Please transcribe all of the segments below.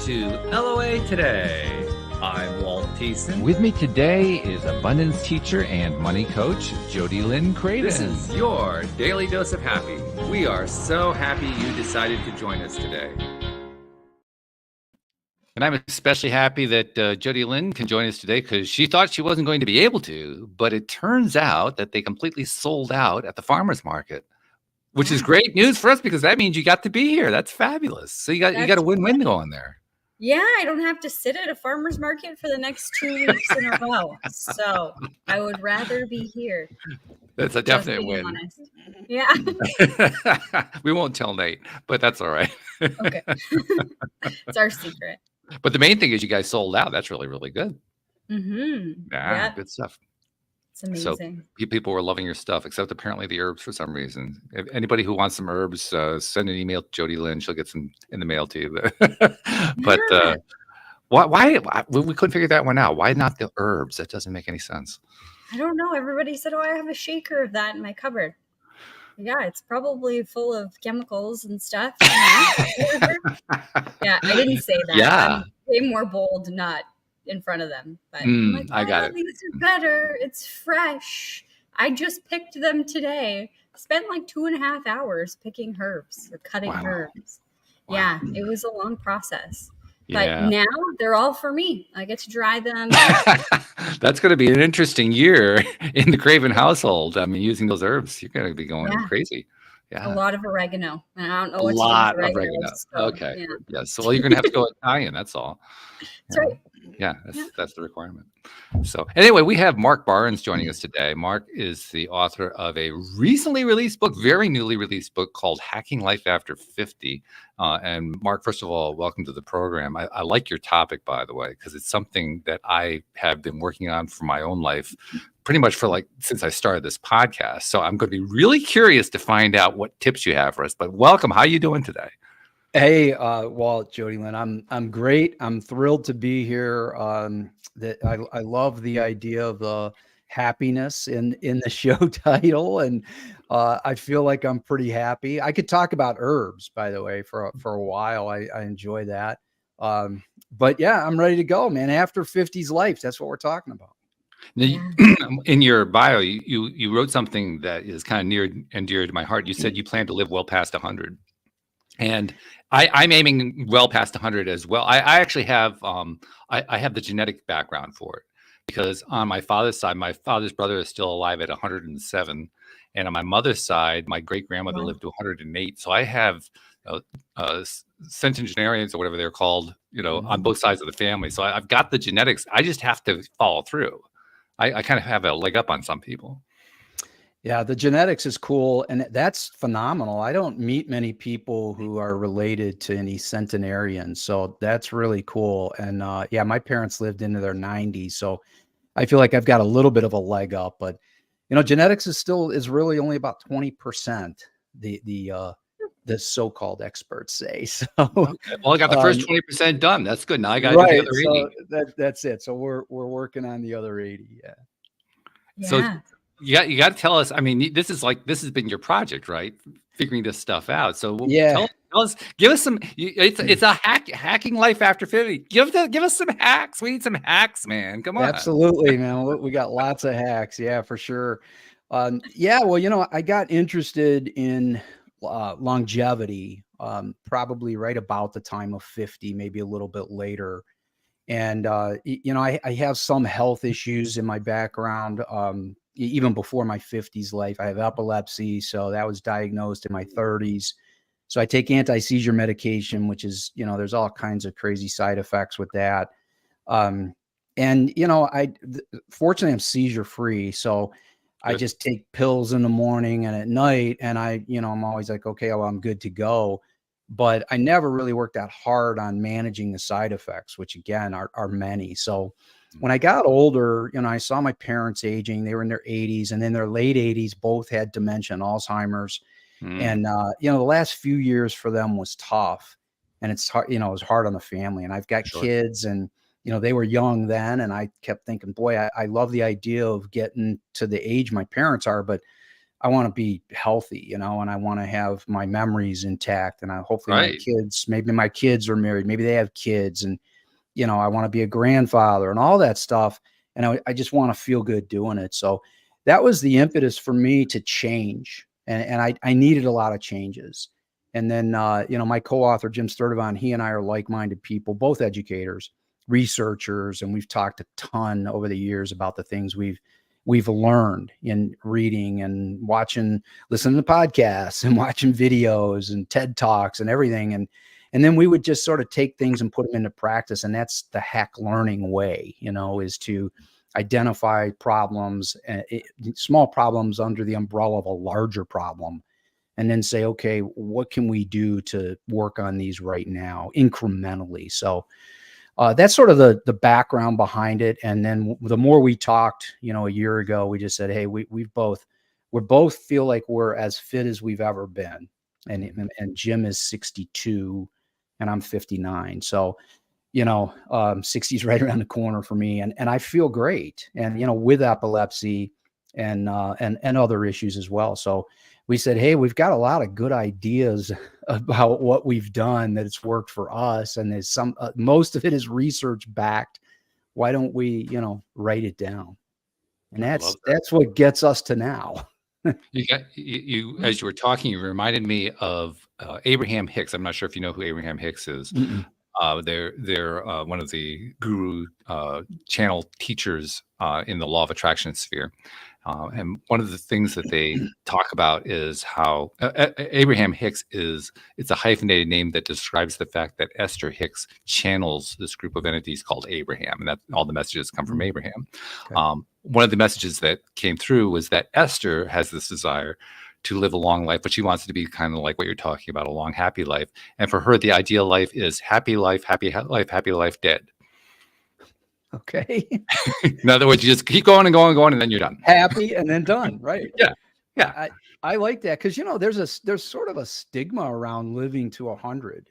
to LOA Today. I'm Walt Thiessen. With me today is abundance teacher and money coach, Jody Lynn Craven. This is your daily dose of happy. We are so happy you decided to join us today. And I'm especially happy that Jody Lynn can join us today because she thought she wasn't going to be able to, but it turns out that they completely sold out at the farmer's market, which is great news for us because that means you got to be here. That's fabulous. So you got a win-win going there. Yeah, I don't have to sit at a farmer's market for the next 2 weeks in a row. So I would rather be here. That's a definite win. Honest. Yeah. We won't tell Nate, but that's all right. Okay. It's our secret. But the main thing is you guys sold out. That's really, really good. Mm-hmm. Yeah, good stuff. It's amazing. So people were loving your stuff, except apparently the herbs for some reason. If anybody who wants some herbs, send an email to Jody Lynn. She'll get some in the mail to you. But why we couldn't figure that one out? Why not the herbs? That doesn't make any sense. I don't know. Everybody said, I have a shaker of that in my cupboard. Yeah, it's probably full of chemicals and stuff. Yeah, I didn't say that. Yeah. I'm way more bold, not in front of them. But I'm like, I got it. These are better. It's fresh. I just picked them today. Spent like 2.5 hours picking herbs or cutting herbs. Wow. Yeah, it was a long process. But Yeah. now they're all for me. I get to dry them. That's going to be an interesting year in the Craven household. I mean, using those herbs, you're going to be going crazy. Yeah. A lot of oregano. And I don't know what a lot to do with of oregano. So, okay. Yeah. So you're going to have to go Italian. That's all. That's right. Yeah, that's the requirement. So anyway, we have Mark Barnes joining us today. Mark is the author of a recently released book, very newly released book called Hacking Life After 50. And Mark, first of all, welcome to the program. I like your topic, by the way, because it's something that I have been working on for my own life pretty much for since I started this podcast. So I'm going to be really curious to find out what tips you have for us. But welcome. How are you doing today? Hey, Walt, Jody Lynn, I'm great. I'm thrilled to be here. That I love the idea of the happiness in the show title, and I feel like I'm pretty happy. I could talk about herbs, by the way, for a while. I enjoy that. But yeah, I'm ready to go, man. After 50's life, that's what we're talking about. Now, in your bio, you wrote something that is kind of near and dear to my heart. You said you plan to live well past 100. And I'm aiming well past 100 as well. I actually have I have the genetic background for it because on my father's side, my father's brother is still alive at 107, and on my mother's side, my great grandmother lived to 108. So I have centenarians or whatever they're called, on both sides of the family. So I've got the genetics. I just have to follow through. I kind of have a leg up on some people. Yeah, the genetics is cool, and that's phenomenal. I don't meet many people who are related to any centenarians, so that's really cool. And yeah, my parents lived into their 90s, so I feel like I've got a little bit of a leg up. But genetics is really only about 20%. The so-called experts say. So, okay. Well, I got the first 20% done. That's good. Now I got to do the other 80. So that's it. So we're working on the other 80. Yeah. So. You got to tell us. I mean, this has been your project, right? Figuring this stuff out. So tell us, give us some. It's a hacking life after 50. Give us some hacks. We need some hacks, man. Come on. Absolutely, man. We got lots of hacks. Yeah, for sure. Yeah. Well, I got interested in longevity probably right about the time of 50, maybe a little bit later. And I have some health issues in my background. Even before my 50s life, I have epilepsy. So that was diagnosed in my 30s. So I take anti-seizure medication, which is, there's all kinds of crazy side effects with that. Fortunately I'm seizure free. So I just take pills in the morning and at night. And I'm always like, okay, well, I'm good to go. But I never really worked that hard on managing the side effects, which again are many. So when I got older, I saw my parents aging. They were in their 80s, and then their late 80s, both had dementia and Alzheimer's. And, the last few years for them was tough, and it's hard, it was hard on the family. And I've got kids, and, they were young then. And I kept thinking, boy, I love the idea of getting to the age my parents are, but I want to be healthy, and I want to have my memories intact, and hopefully my Right. kids, maybe my kids are married, maybe they have kids, and I want to be a grandfather and all that stuff. And I just want to feel good doing it. So that was the impetus for me to change. And I needed a lot of changes. And then, my co-author, Jim Sturdivant, he and I are like-minded people, both educators, researchers, and we've talked a ton over the years about the things we've learned in reading and watching, listening to podcasts and watching videos and TED Talks and everything. And then we would just sort of take things and put them into practice. And that's the hack learning way, is to identify problems, small problems under the umbrella of a larger problem, and then say, okay, what can we do to work on these right now incrementally? So that's sort of the background behind it. And then the more we talked, a year ago, we just said, hey, we both feel like we're as fit as we've ever been. And Jim is 62 and I'm 59. So, 60 is right around the corner for me. And I feel great. And, with epilepsy and other issues as well. So we said, hey, we've got a lot of good ideas about what we've done that it's worked for us. And there's most of it is research backed. Why don't we, write it down? And that's what gets us to now. You as you were talking, you reminded me of Abraham Hicks. I'm not sure if you know who Abraham Hicks is. They're one of the guru channel teachers in the law of attraction sphere. And one of the things that they talk about is how Abraham Hicks it's a hyphenated name that describes the fact that Esther Hicks channels this group of entities called Abraham, and that all the messages come from Abraham. Okay. One of the messages that came through was that Esther has this desire to live a long life, but she wants it to be kind of like what you're talking about, a long, happy life. And for her, the ideal life is happy life, happy life, dead. Okay. In other words, you just keep going and going and going, and then you're done. Happy and then done. Right. Yeah. I like that because, there's sort of a stigma around living to 100.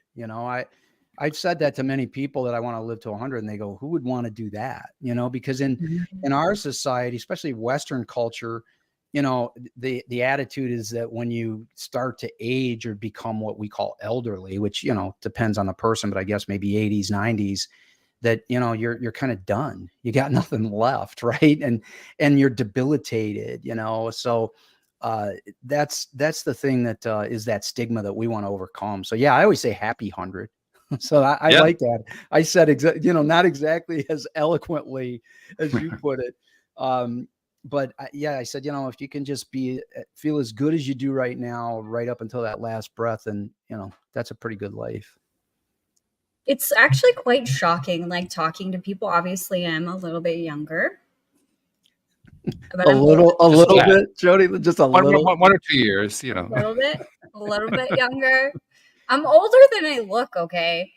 I've said that to many people that I want to live to 100, and they go, who would want to do that? Because in our society, especially Western culture, the attitude is that when you start to age or become what we call elderly, which, depends on the person, but I guess maybe 80s, 90s, that, you're kind of done. You got nothing left. Right. And you're debilitated, so that's the thing that is that stigma that we want to overcome. So, yeah, I always say happy 100. So I like that. I said, not exactly as eloquently as you put it. But I said, if you can just feel as good as you do right now, right up until that last breath, and, that's a pretty good life. It's actually quite shocking, like talking to people. Obviously, I'm a little bit younger. But a little bit, Jody, just a little. 1 or 2 years, A little bit younger. I'm older than I look, okay?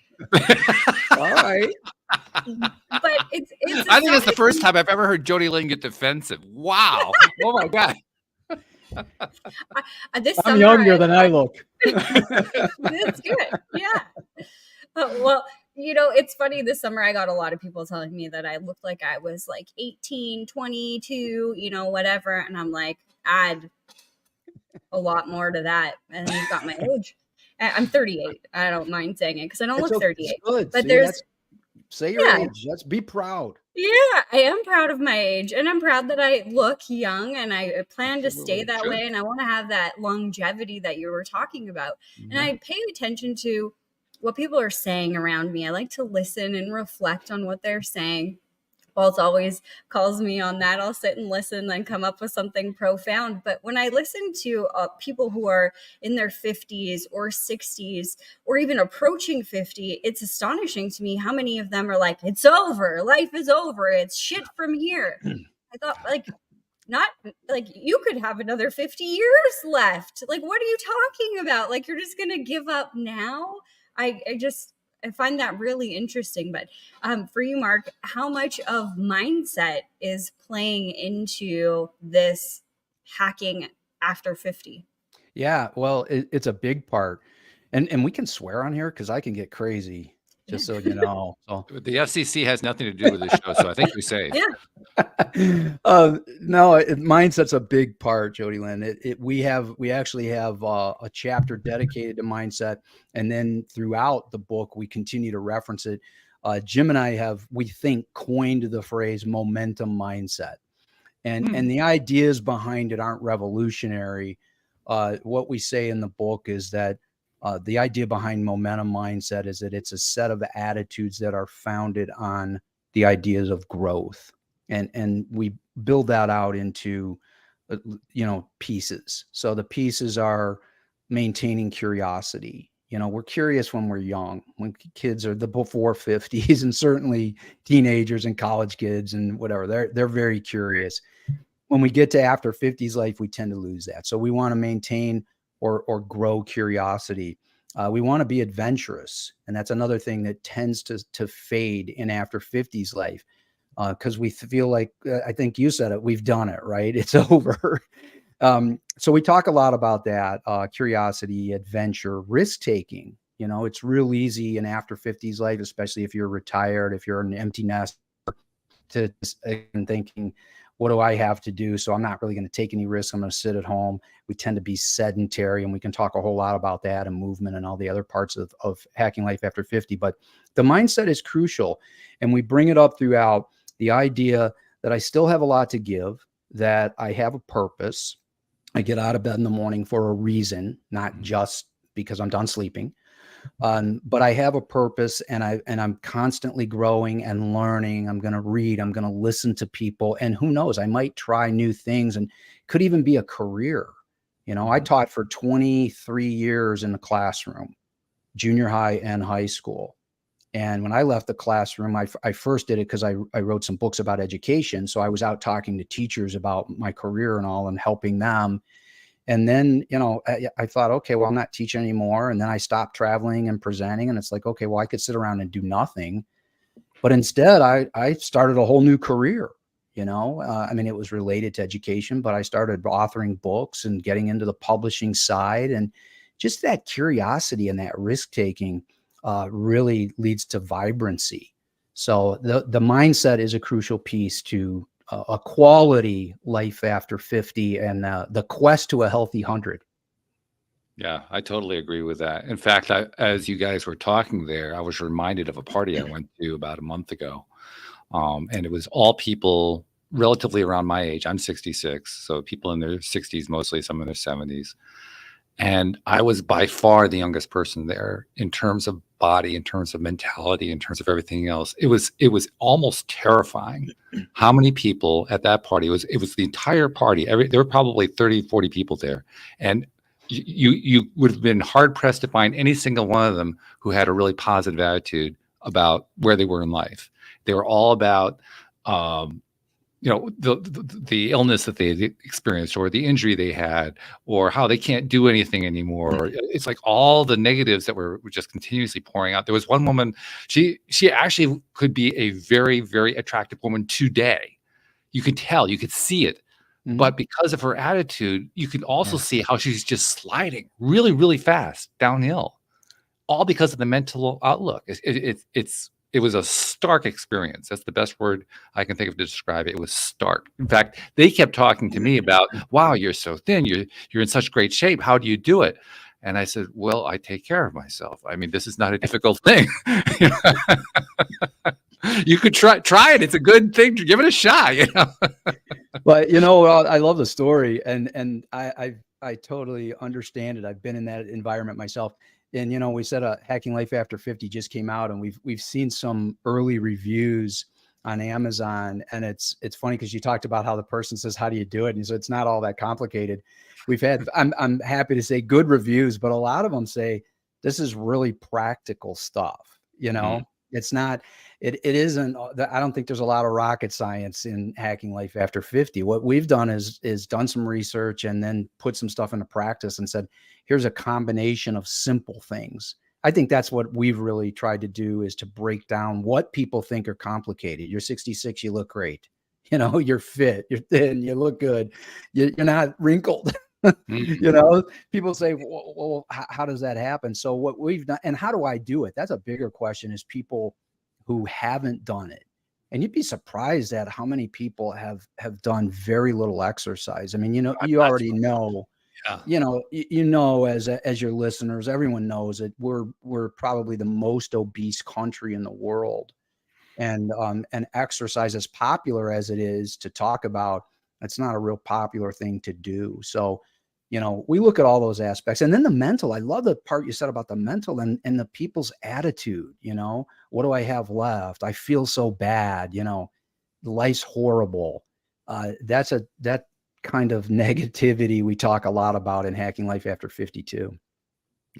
All right. But it's I think it's the first time I've ever heard Jody Lynn get defensive. Wow. Oh my God. I'm younger than I look. That's good. Yeah. Well, it's funny. This summer, I got a lot of people telling me that I looked like I was like 18, 22, whatever. And I'm like, add a lot more to that. And you've got my age. I'm 38. I don't mind saying it because I don't look 38. Good. But say your age. Let's be proud. Yeah, I am proud of my age, and I'm proud that I look young, and I plan to stay that way, and I want to have that longevity that you were talking about. Mm-hmm. And I pay attention to what people are saying around me. I like to listen and reflect on what they're saying. Walt always calls me on that. I'll sit and listen, then come up with something profound. But when I listen to people who are in their 50s or 60s or even approaching 50, it's astonishing to me how many of them are like, it's over. Life is over. It's shit from here. I thought, not like you could have another 50 years left. Like, what are you talking about? Like, you're just going to give up now? I find that really interesting. But for you, Mark, how much of mindset is playing into this hacking after 50? Yeah, well, it's a big part. And we can swear on here because I can get crazy. just so you know. So The FCC has nothing to do with this show, so I think you're safe. Yeah. No, mindset's a big part, Jody Lynn. We actually have a chapter dedicated to mindset, and then throughout the book we continue to reference it. Jim and I have, we think, coined the phrase momentum mindset, and the ideas behind it aren't revolutionary. What we say in the book is that the idea behind momentum mindset is that it's a set of attitudes that are founded on the ideas of growth. And we build that out into, pieces. So the pieces are maintaining curiosity. We're curious when we're young, when kids are the before 50s, and certainly teenagers and college kids and whatever, they're very curious. When we get to after 50s life, we tend to lose that. So we want to maintain or grow curiosity. We want to be adventurous. And that's another thing that tends to fade in after 50s life. Because we feel like, I think you said it, we've done it, right? It's over. So we talk a lot about that, curiosity, adventure, risk-taking. It's real easy in after 50s life, especially if you're retired, if you're an empty nest, to thinking, what do I have to do? So I'm not really going to take any risks. I'm going to sit at home. We tend to be sedentary, and we can talk a whole lot about that and movement and all the other parts of hacking life after 50. But the mindset is crucial, and we bring it up throughout. The idea that I still have a lot to give, that I have a purpose. I get out of bed in the morning for a reason, not just because I'm done sleeping. But I have a purpose, and I'm constantly growing and learning. I'm going to read, I'm going to listen to people, and who knows, I might try new things, and could even be a career. I taught for 23 years in the classroom, junior high and high school. And when I left the classroom, I first did it because I wrote some books about education. So I was out talking to teachers about my career and all, and helping them. And then, I thought, okay, well, I'm not teaching anymore. And then I stopped traveling and presenting. And it's like, okay, well, I could sit around and do nothing. But instead, I started a whole new career. It was related to education, but I started authoring books and getting into the publishing side. And just that curiosity and that risk-taking really leads to vibrancy. So the mindset is a crucial piece to a quality life after 50, and the quest to a healthy 100. Yeah, I totally agree with that. In fact, as you guys were talking there, I was reminded of a party I went to about a month ago. And it was all people relatively around my age. I'm 66, so people in their 60s, mostly some in their 70s. And I was by far the youngest person there in terms of body, in terms of mentality, in terms of everything else. It was almost terrifying how many people at that party. It was the entire party. There were probably 30, 40 people there. And you would have been hard pressed to find any single one of them who had a really positive attitude about where they were in life. They were all about the illness that they experienced, or the injury they had, or how they can't do anything anymore. It's like all the negatives that were just continuously pouring out. There was one woman, she actually could be a very, very attractive woman today. You could tell, you could see it. Mm-hmm. But because of her attitude, you can also see how she's just sliding really, really fast downhill, all because of the mental outlook. It was a stark experience. That's the best word I can think of to describe it. It was stark. In fact, they kept talking to me about, wow, you're so thin. You're in such great shape. How do you do it? And I said, well, I take care of myself. I mean, this is not a difficult thing. You could try it. It's a good thing to give it a shot. But I love the story, and I totally understand it. I've been in that environment myself. And we said Hacking Life After 50 just came out, and we've seen some early reviews on Amazon, and it's funny because you talked about how the person says, "How do you do it?" And so it's not all that complicated. We've had, I'm happy to say, good reviews, but a lot of them say this is really practical stuff. It's not. It isn't. I don't think there's a lot of rocket science in Hacking Life After 50. What we've done is done some research and then put some stuff into practice and said, here's a combination of simple things. I think that's what we've really tried to do, is to break down what people think are complicated. You're 66, you look great. You're fit, you're thin, you look good, you're not wrinkled. You know, people say, well, how does that happen? So what we've done, and how do I do it? That's a bigger question, is people who haven't done it. And you'd be surprised at how many people have done very little exercise. I mean, you already know, as your listeners, everyone knows that we're probably the most obese country in the world. And exercise, as popular as it is to talk about, it's not a real popular thing to do. So, we look at all those aspects. And then the mental, I love the part you said about the mental and the people's attitude. What do I have left? I feel so bad, life's horrible. That kind of negativity we talk a lot about in Hacking Life After 52.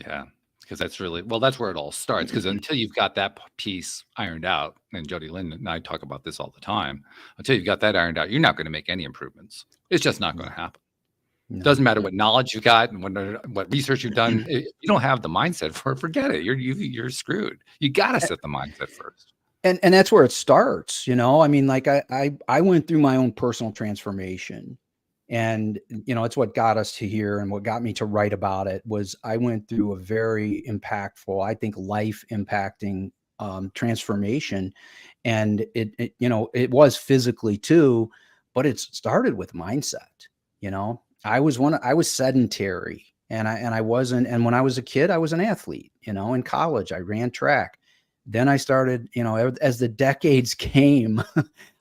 Yeah, because that's where it all starts. Because until you've got that piece ironed out, and Jody Lynn and I talk about this all the time, until you've got that ironed out, you're not going to make any improvements. It's just not going to happen. No. Doesn't matter what knowledge you've got and what research you've done. If you don't have the mindset for it, forget it. You're screwed. You got to set the mindset first. And that's where it starts. I mean, like I went through my own personal transformation, and it's what got us to here, and what got me to write about it was I went through a very impactful, I think, life impacting transformation. And it was physically too, but it started with mindset. I was sedentary, and I wasn't. And when I was a kid, I was an athlete. In college, I ran track. Then I started, as the decades came,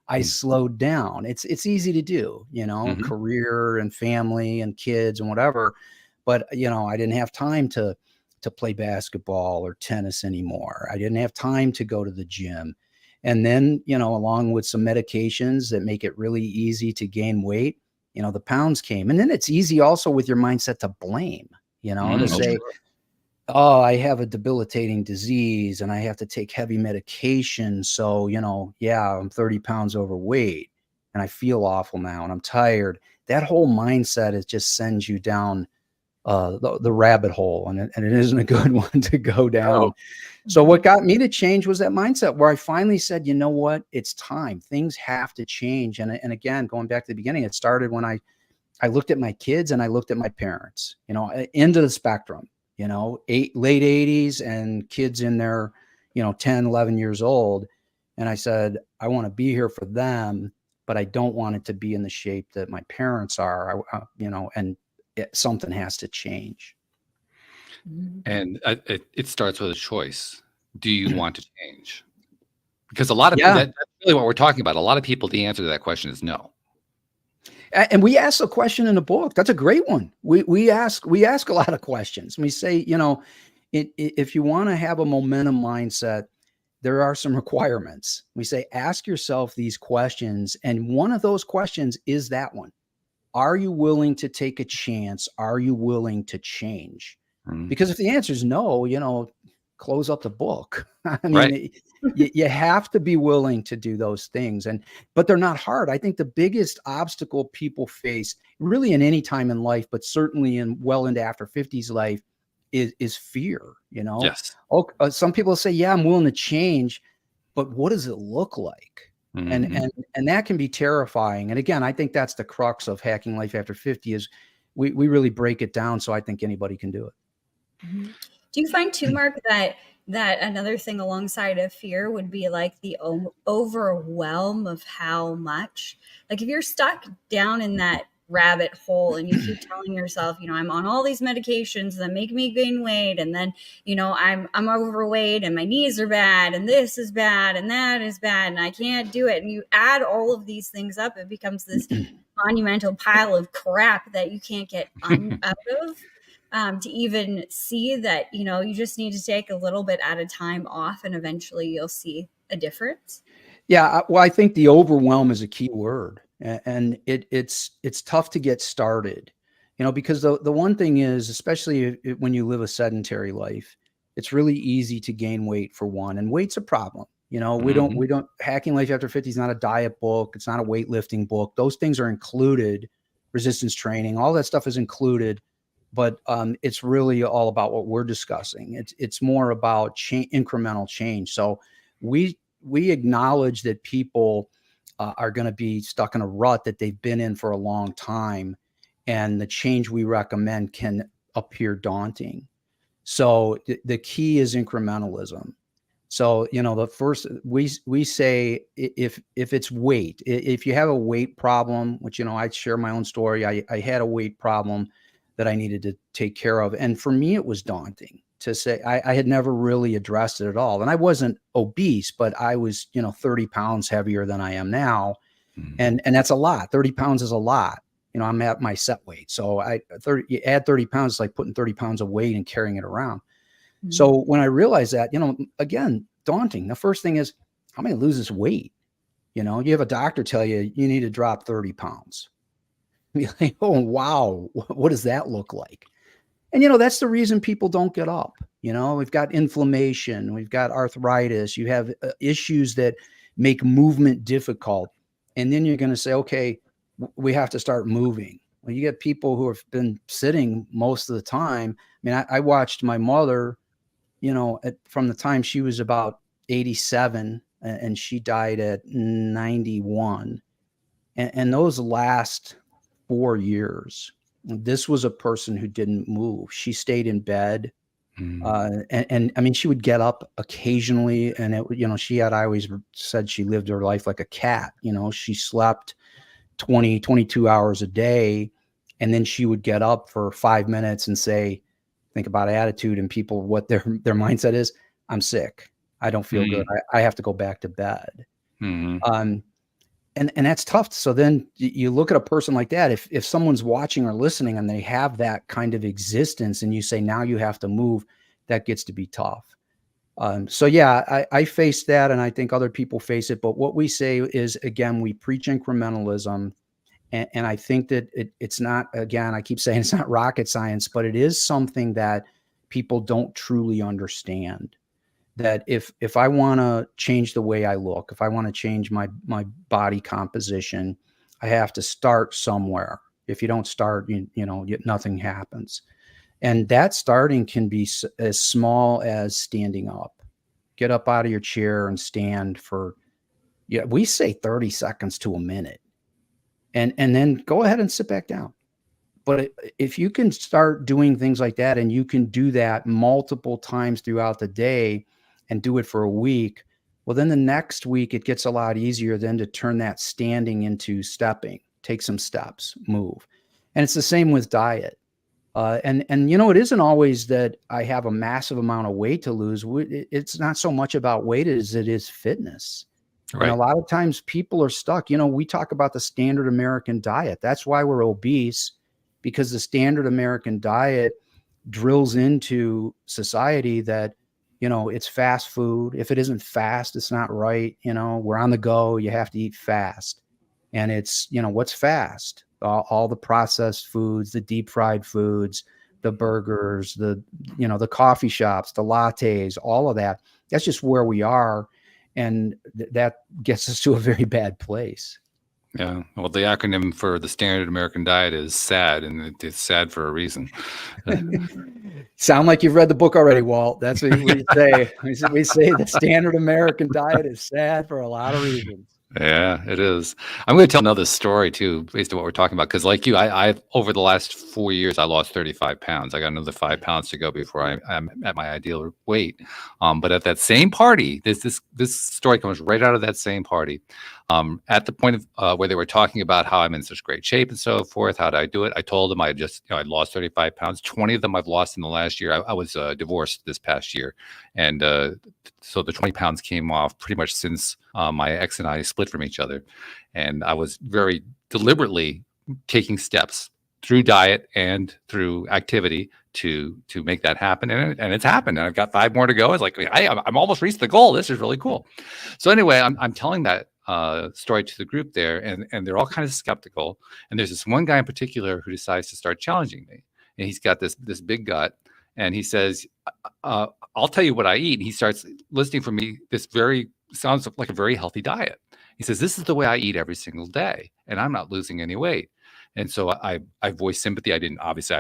I slowed down. It's easy to do, career and family and kids and whatever. But, I didn't have time to play basketball or tennis anymore. I didn't have time to go to the gym. And then, along with some medications that make it really easy to gain weight, the pounds came. And then it's easy also with your mindset to blame, to say, sure, oh, I have a debilitating disease and I have to take heavy medication. So, I'm 30 pounds overweight and I feel awful now and I'm tired. That whole mindset just sends you down the rabbit hole, and it isn't a good one to go down. Oh. So what got me to change was that mindset, where I finally said, you know what, it's time. Things have to change. And again, going back to the beginning, it started when I looked at my kids and I looked at my parents, into the spectrum, late 80s and kids in their, 10, 11 years old. And I said, I want to be here for them, but I don't want it to be in the shape that my parents are, something has to change. And it starts with a choice. Do you want to change? Because a lot of that's really what we're talking about. A lot of people, the answer to that question is no. And we ask a question in the book. That's a great one. We ask a lot of questions. We say, if you want to have a momentum mindset, there are some requirements. We say, ask yourself these questions. And one of those questions is that one. Are you willing to take a chance? Are you willing to change? Because if the answer is no, close up the book. I mean, right. you have to be willing to do those things. But they're not hard. I think the biggest obstacle people face, really in any time in life, but certainly well into after 50s life, is fear. Yes. Some people say, yeah, I'm willing to change, but what does it look like? And that can be terrifying. And again, I think that's the crux of Hacking Life After 50 is we really break it down. So I think anybody can do it. Do you find too, Mark, that another thing alongside of fear would be like the overwhelm of how much, like if you're stuck down in that rabbit hole and you keep telling yourself, I'm on all these medications that make me gain weight, and then I'm overweight and my knees are bad and this is bad and that is bad and I can't do it, and you add all of these things up, it becomes this monumental pile of crap that you can't get out of, to even see that you just need to take a little bit at a time off and eventually you'll see a difference. Yeah, well, I think the overwhelm is a key word. And it's tough to get started, because the one thing is, especially when you live a sedentary life, it's really easy to gain weight, for one, and weight's a problem. We don't Hacking Life After 50 is not a diet book. It's not a weightlifting book. Those things are included, resistance training, all that stuff is included. But it's really all about what we're discussing. It's more about incremental change. So we acknowledge that people are going to be stuck in a rut that they've been in for a long time. and the change we recommend can appear daunting. So the key is incrementalism. So, the first we say, if it's weight, if you have a weight problem, which, I share my own story. I had a weight problem that I needed to take care of. And for me, it was daunting to say. I had never really addressed it at all. And I wasn't obese, but I was, 30 pounds heavier than I am now. And that's a lot. 30 pounds is a lot. I'm at my set weight. So you add 30 pounds, it's like putting 30 pounds of weight and carrying it around. So when I realized that, again, daunting. The first thing is, how am I going to lose this weight? You have a doctor tell you need to drop 30 pounds. You're like, oh, wow. What does that look like? And, that's the reason people don't get up. We've got inflammation. We've got arthritis. You have issues that make movement difficult. And then you're going to say, okay, we have to start moving. Well, you get people who have been sitting most of the time. I mean, I watched my mother, from the time she was about 87 and she died at 91. And those last 4 years, this was a person who didn't move. She stayed in bed. And I mean, she would get up occasionally, and I always said she lived her life like a cat. She slept 20, 22 hours a day. And then she would get up for 5 minutes and say, think about attitude, and people, what their mindset is: I'm sick. I don't feel good. I have to go back to bed. And that's tough. So then you look at a person like that. If someone's watching or listening and they have that kind of existence, and you say, now you have to move, that gets to be tough. So yeah, I face that, and I think other people face it. But what we say is, again, we preach incrementalism. And I think that it's not, again, I keep saying it's not rocket science, but it is something that people don't truly understand. That if I want to change the way I look, if I want to change my body composition, I have to start somewhere. If you don't start, nothing happens. And that starting can be as small as standing up. Get up out of your chair and stand for, we say 30 seconds to a minute. And then go ahead and sit back down. But if you can start doing things like that, and you can do that multiple times throughout the day and do it for a week, well, then the next week it gets a lot easier then to turn that standing into stepping. Take some steps, move. And it's the same with diet. And it isn't always that I have a massive amount of weight to lose. It's not so much about weight as it is fitness. Right. And a lot of times people are stuck. We talk about the standard American diet. That's why we're obese, because the standard American diet drills into society that, it's fast food. If it isn't fast, it's not right. We're on the go. You have to eat fast. And it's, what's fast? All the processed foods, the deep fried foods, the burgers, the coffee shops, the lattes, all of that. That's just where we are. And that gets us to a very bad place. Yeah. Well, the acronym for the standard American diet is SAD, and it's sad for a reason. Sound like you've read the book already, Walt. That's what we say. We say the standard American diet is sad for a lot of reasons. Yeah, it is. I'm going to tell another story too, based on what we're talking about. Because like you, I've over the last 4 years, I lost 35 pounds. I got another 5 pounds to go before I'm at my ideal weight. But at that same party, this story comes right out of that same party. At the point of where they were talking about how I'm in such great shape and so forth, how did I do it? I told them I just, I'd lost 35 pounds. 20 of them I've lost in the last year. I was divorced this past year. And so the 20 pounds came off pretty much since my ex and I split from each other. And I was very deliberately taking steps through diet and through activity to make that happen. And it's happened. And I've got 5 more to go. It's like, I'm almost reached the goal. This is really cool. So anyway, I'm telling that story to the group there, and they're all kind of skeptical. And there's this one guy in particular who decides to start challenging me. And he's got this big gut. And he says, I'll tell you what I eat. And he starts listing for me this sounds like a very healthy diet. He says, this is the way I eat every single day, and I'm not losing any weight. And so I voiced sympathy. I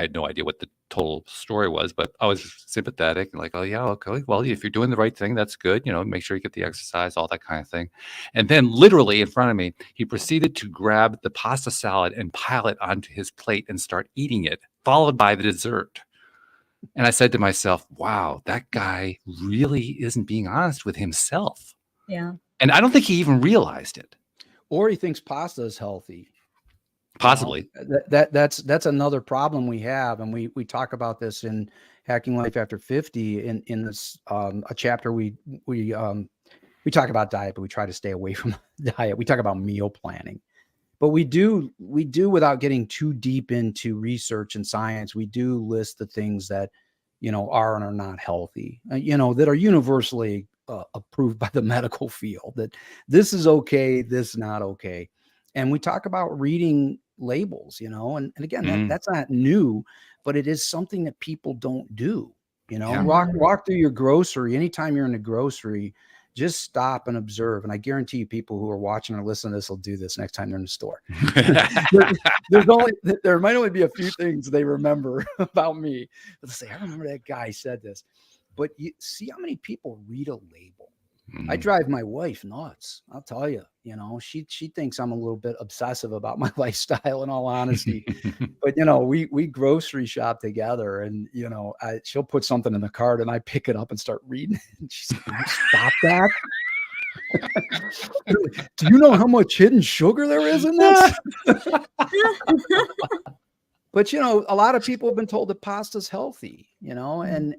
had no idea what the total story was, but I was sympathetic and like, oh yeah, okay. Well, if you're doing the right thing, that's good. Make sure you get the exercise, all that kind of thing. And then literally in front of me, he proceeded to grab the pasta salad and pile it onto his plate and start eating it, followed by the dessert. And I said to myself, wow, that guy really isn't being honest with himself. Yeah. And I don't think he even realized it. Or he thinks pasta is healthy. Possibly. That's another problem we have, and we talk about this in Hacking Life After 50 in this a chapter we talk about diet, but we try to stay away from diet. We talk about meal planning, but we do without getting too deep into research and science. We do list the things that are and are not healthy, that are universally approved by the medical field, that this is okay, this is not okay. And we talk about reading labels, and again, that's not new, but it is something that people don't do. Yeah. Walk through your grocery. Anytime you're in a grocery, just stop and observe. And I guarantee you, people who are watching or listening to this will do this next time they're in the store. There might only be a few things they remember about me. They'll say, I remember that guy said this. But you see how many people read a label. I drive my wife nuts. I'll tell you, she thinks I'm a little bit obsessive about my lifestyle, in all honesty. But, we grocery shop together, and, she'll put something in the cart and I pick it up and start reading. And she's like, "Can you stop that? Do you know how much hidden sugar there is in this?" But, a lot of people have been told that pasta's healthy, and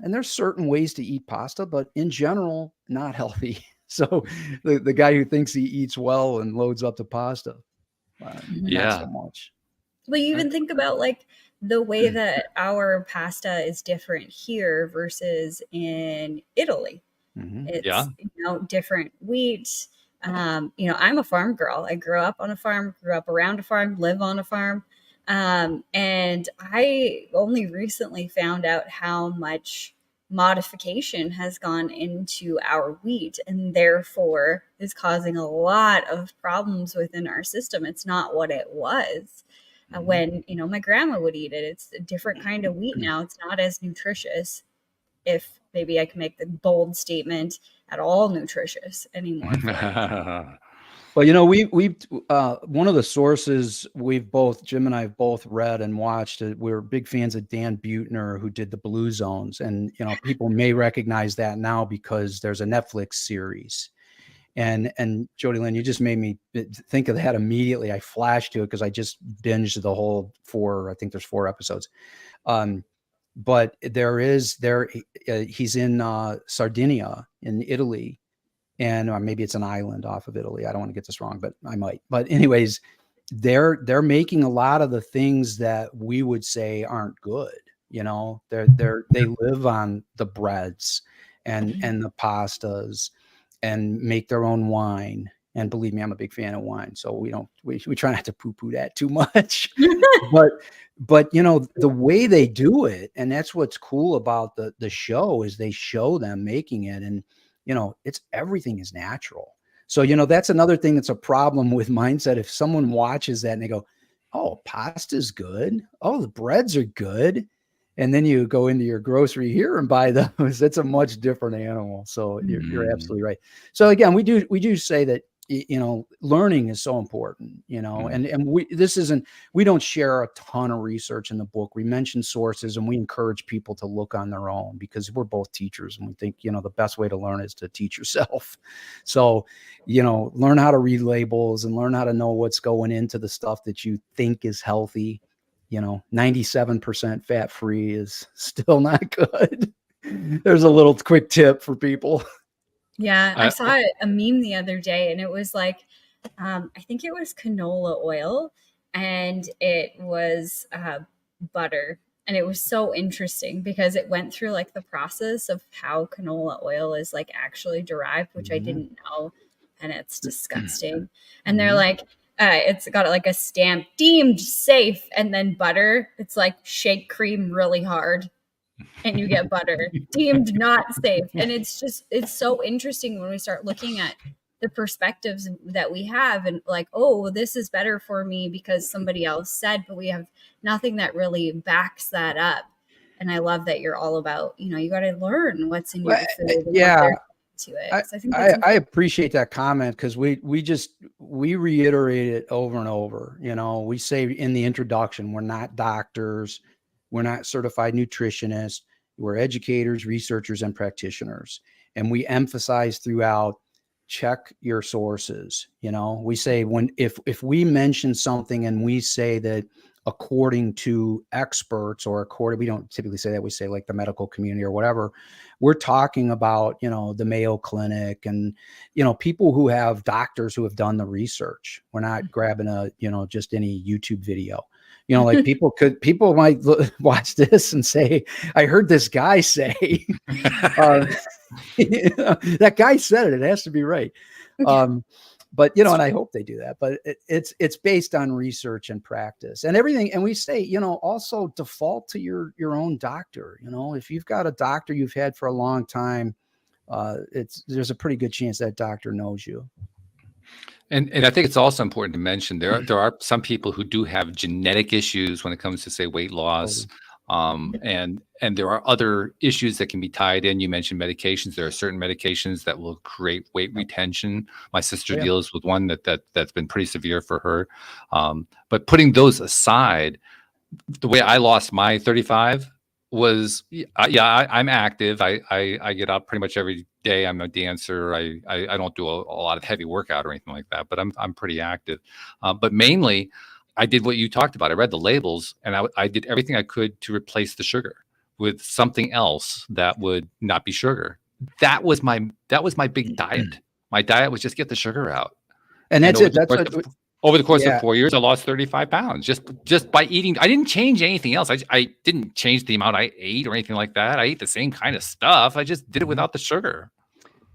there's certain ways to eat pasta, but in general, not healthy. So the guy who thinks he eats well and loads up the pasta, not so much. Well, you even think about like the way that our pasta is different here versus in Italy. It's, different wheat. I'm a farm girl. I grew up on a farm, grew up around a farm, live on a farm. And I only recently found out how much modification has gone into our wheat and therefore is causing a lot of problems within our system. It's not what it was when, my grandma would eat it. It's a different kind of wheat now. It's not as nutritious, if maybe I can make the bold statement, at all nutritious anymore. Well, we one of the sources Jim and I have both read and watched, we're big fans of Dan Buettner, who did the Blue Zones. And, people may recognize that now because there's a Netflix series. And Jody Lynn, you just made me think of that immediately. I flashed to it because I just binged the whole I think there's 4 episodes. But he's in Sardinia in Italy. And or maybe it's an island off of Italy. I don't want to get this wrong, but I might. But anyways, they're making a lot of the things that we would say aren't good. They live on the breads and the pastas and make their own wine. And believe me, I'm a big fan of wine, so we try not to poo-poo that too much. but the way they do it, and that's what's cool about the show, is they show them making it, and it's everything is natural. So, that's another thing that's a problem with mindset. If someone watches that and they go, oh, pasta's good. Oh, the breads are good. And then you go into your grocery here and buy those. It's a much different animal. So you're absolutely right. So again, we do say that, learning is so important, and we don't share a ton of research in the book. We mention sources and we encourage people to look on their own because we're both teachers and we think, the best way to learn is to teach yourself. So, learn how to read labels and learn how to know what's going into the stuff that you think is healthy. 97% fat free is still not good. There's a little quick tip for people. Yeah, I saw a meme the other day, and it was like, I think it was canola oil, and it was butter. And it was so interesting because it went through like the process of how canola oil is like actually derived, which I didn't know. And it's disgusting. And they're like, it's got like a stamp deemed safe. And then butter, it's like shake cream really hard. And you get butter deemed not safe. And it's so interesting when we start looking at the perspectives that we have, and like, oh, this is better for me because somebody else said, but we have nothing that really backs that up. And I love that you're all about, you got to learn what's in your Well, food and what yeah, they're to it. I, So I think that's I appreciate that comment, because we reiterate it over and over. We say in the introduction, we're not doctors, we're not certified nutritionists, we're educators, researchers, and practitioners. And we emphasize throughout, check your sources. We say, if we mention something and we say that according to experts, or we don't typically say that, we say like the medical community or whatever, we're talking about, the Mayo Clinic and, people who have doctors who have done the research. We're not grabbing just any YouTube video. Like people might watch this and say, I heard this guy say, that guy said it has to be right. But, and I hope they do that, but it's based on research and practice and everything. And we say, also default to your own doctor. If you've got a doctor you've had for a long time, there's a pretty good chance that doctor knows you. And I think it's also important to mention there are some people who do have genetic issues when it comes to, say, weight loss. And there are other issues that can be tied in. You mentioned medications. There are certain medications that will create weight retention. My sister deals with one that's been pretty severe for her. But putting those aside, the way I lost my 35 was, I'm active. I get up pretty much every day. I'm a dancer. I don't do a lot of heavy workout or anything like that, but I'm pretty active. But mainly, I did what you talked about. I read the labels, and I did everything I could to replace the sugar with something else that would not be sugar. That was my big diet. My diet was just get the sugar out. And that's it. Over the course of 4 years, I lost 35 pounds just by eating. I didn't change anything else. I didn't change the amount I ate or anything like that. I ate the same kind of stuff. I just did it without the sugar.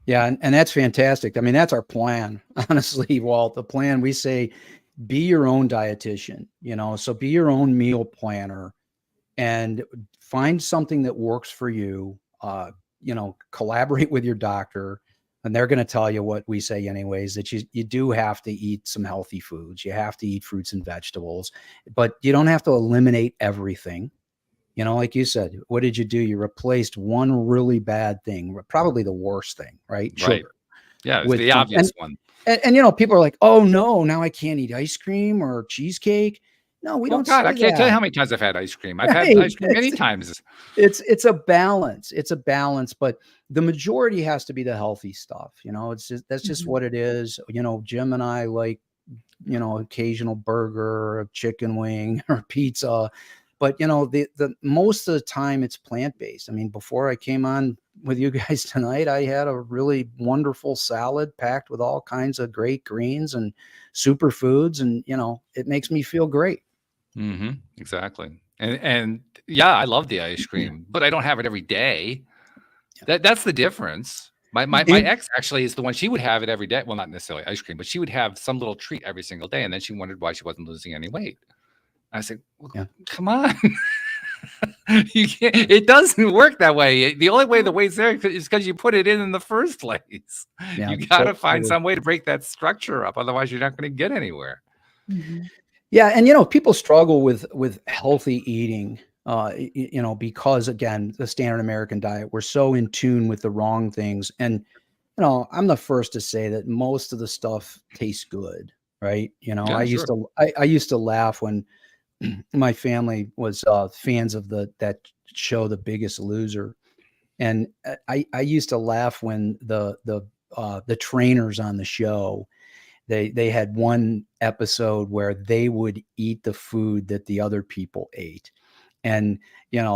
Yeah, and that's fantastic. I mean, that's our plan. Honestly, Walt, the plan, we say, be your own dietitian, so be your own meal planner and find something that works for you. Collaborate with your doctor, and they're going to tell you what we say anyways, that you do have to eat some healthy foods. You have to eat fruits and vegetables, but you don't have to eliminate everything. Like you said, what did you do? You replaced one really bad thing, probably the worst thing, right? Sugar. Yeah, it's the obvious one. And people are like, oh no, now I can't eat ice cream or cheesecake. No, we don't. God, I can't tell you how many times I've had ice cream. I've had ice cream many times. It's a balance. It's a balance, but the majority has to be the healthy stuff. That's just what it is. Jim and I like, occasional burger or a chicken wing or pizza, but the most of the time it's plant-based. I mean, before I came on with you guys tonight, I had a really wonderful salad packed with all kinds of great greens and superfoods, and it makes me feel great. Exactly. And yeah, I love the ice cream, but I don't have it every day. That's the difference. My ex actually is the one. She would have it every day. Well, not necessarily ice cream, but she would have some little treat every single day, and then she wondered why she wasn't losing any weight. I said, well, come on. You can't, it doesn't work that way. The only way the weight's there is because you put it in the first place. You got to find some way to break that structure up. Otherwise, you're not going to get anywhere. Yeah. And, people struggle with healthy eating, because, again, the standard American diet, we're so in tune with the wrong things. And, I'm the first to say that most of the stuff tastes good, right? I used to laugh when my family was fans of that show, The Biggest Loser. And I used to laugh when the trainers on the show, they had one episode where they would eat the food that the other people ate. And,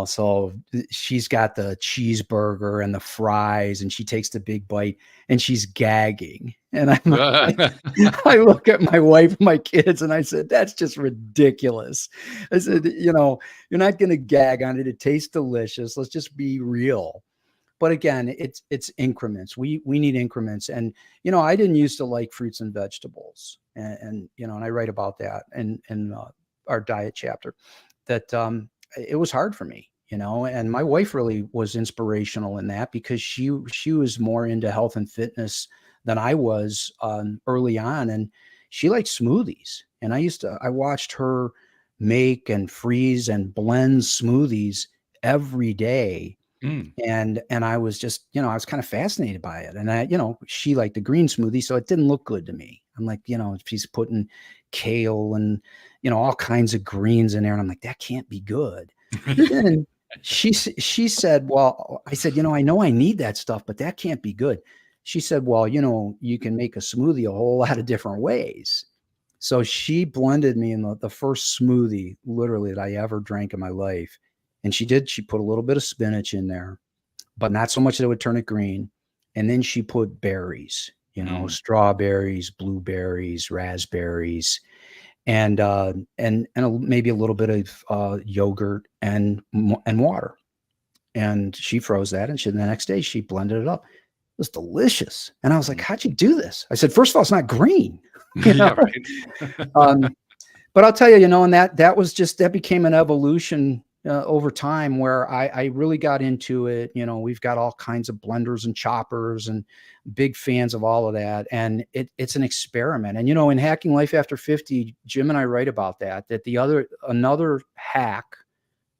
so she's got the cheeseburger and the fries, and she takes the big bite and she's gagging. And I look at my wife and my kids and I said, that's just ridiculous. I said, you're not going to gag on it. It tastes delicious. Let's just be real. But again, it's increments. We need increments. And, I didn't used to like fruits and vegetables, and I write about that in our diet chapter, that, it was hard for me, and my wife really was inspirational in that, because she was more into health and fitness than I was early on, and she liked smoothies. And I watched her make and freeze and blend smoothies every day. And I was just, I was kind of fascinated by it. And she liked the green smoothie, so it didn't look good to me. I'm like, she's putting kale and, all kinds of greens in there. And I'm like, that can't be good. Then she said, well, I said, I know I need that stuff, but that can't be good. She said, well, you can make a smoothie a whole lot of different ways. So she blended me in the first smoothie literally that I ever drank in my life. And she put a little bit of spinach in there, but not so much that it would turn it green. And then she put berries, strawberries, blueberries, raspberries, and maybe a little bit of yogurt and water. And she froze that. And the next day she blended it up. It was delicious. And I was like, how'd you do this? I said, first of all, it's not green. Yeah, right. But I'll tell you, and that became an evolution over time where I really got into it. We've got all kinds of blenders and choppers and big fans of all of that. And it's an experiment. And, in Hacking Life After 50, Jim and I write about that another hack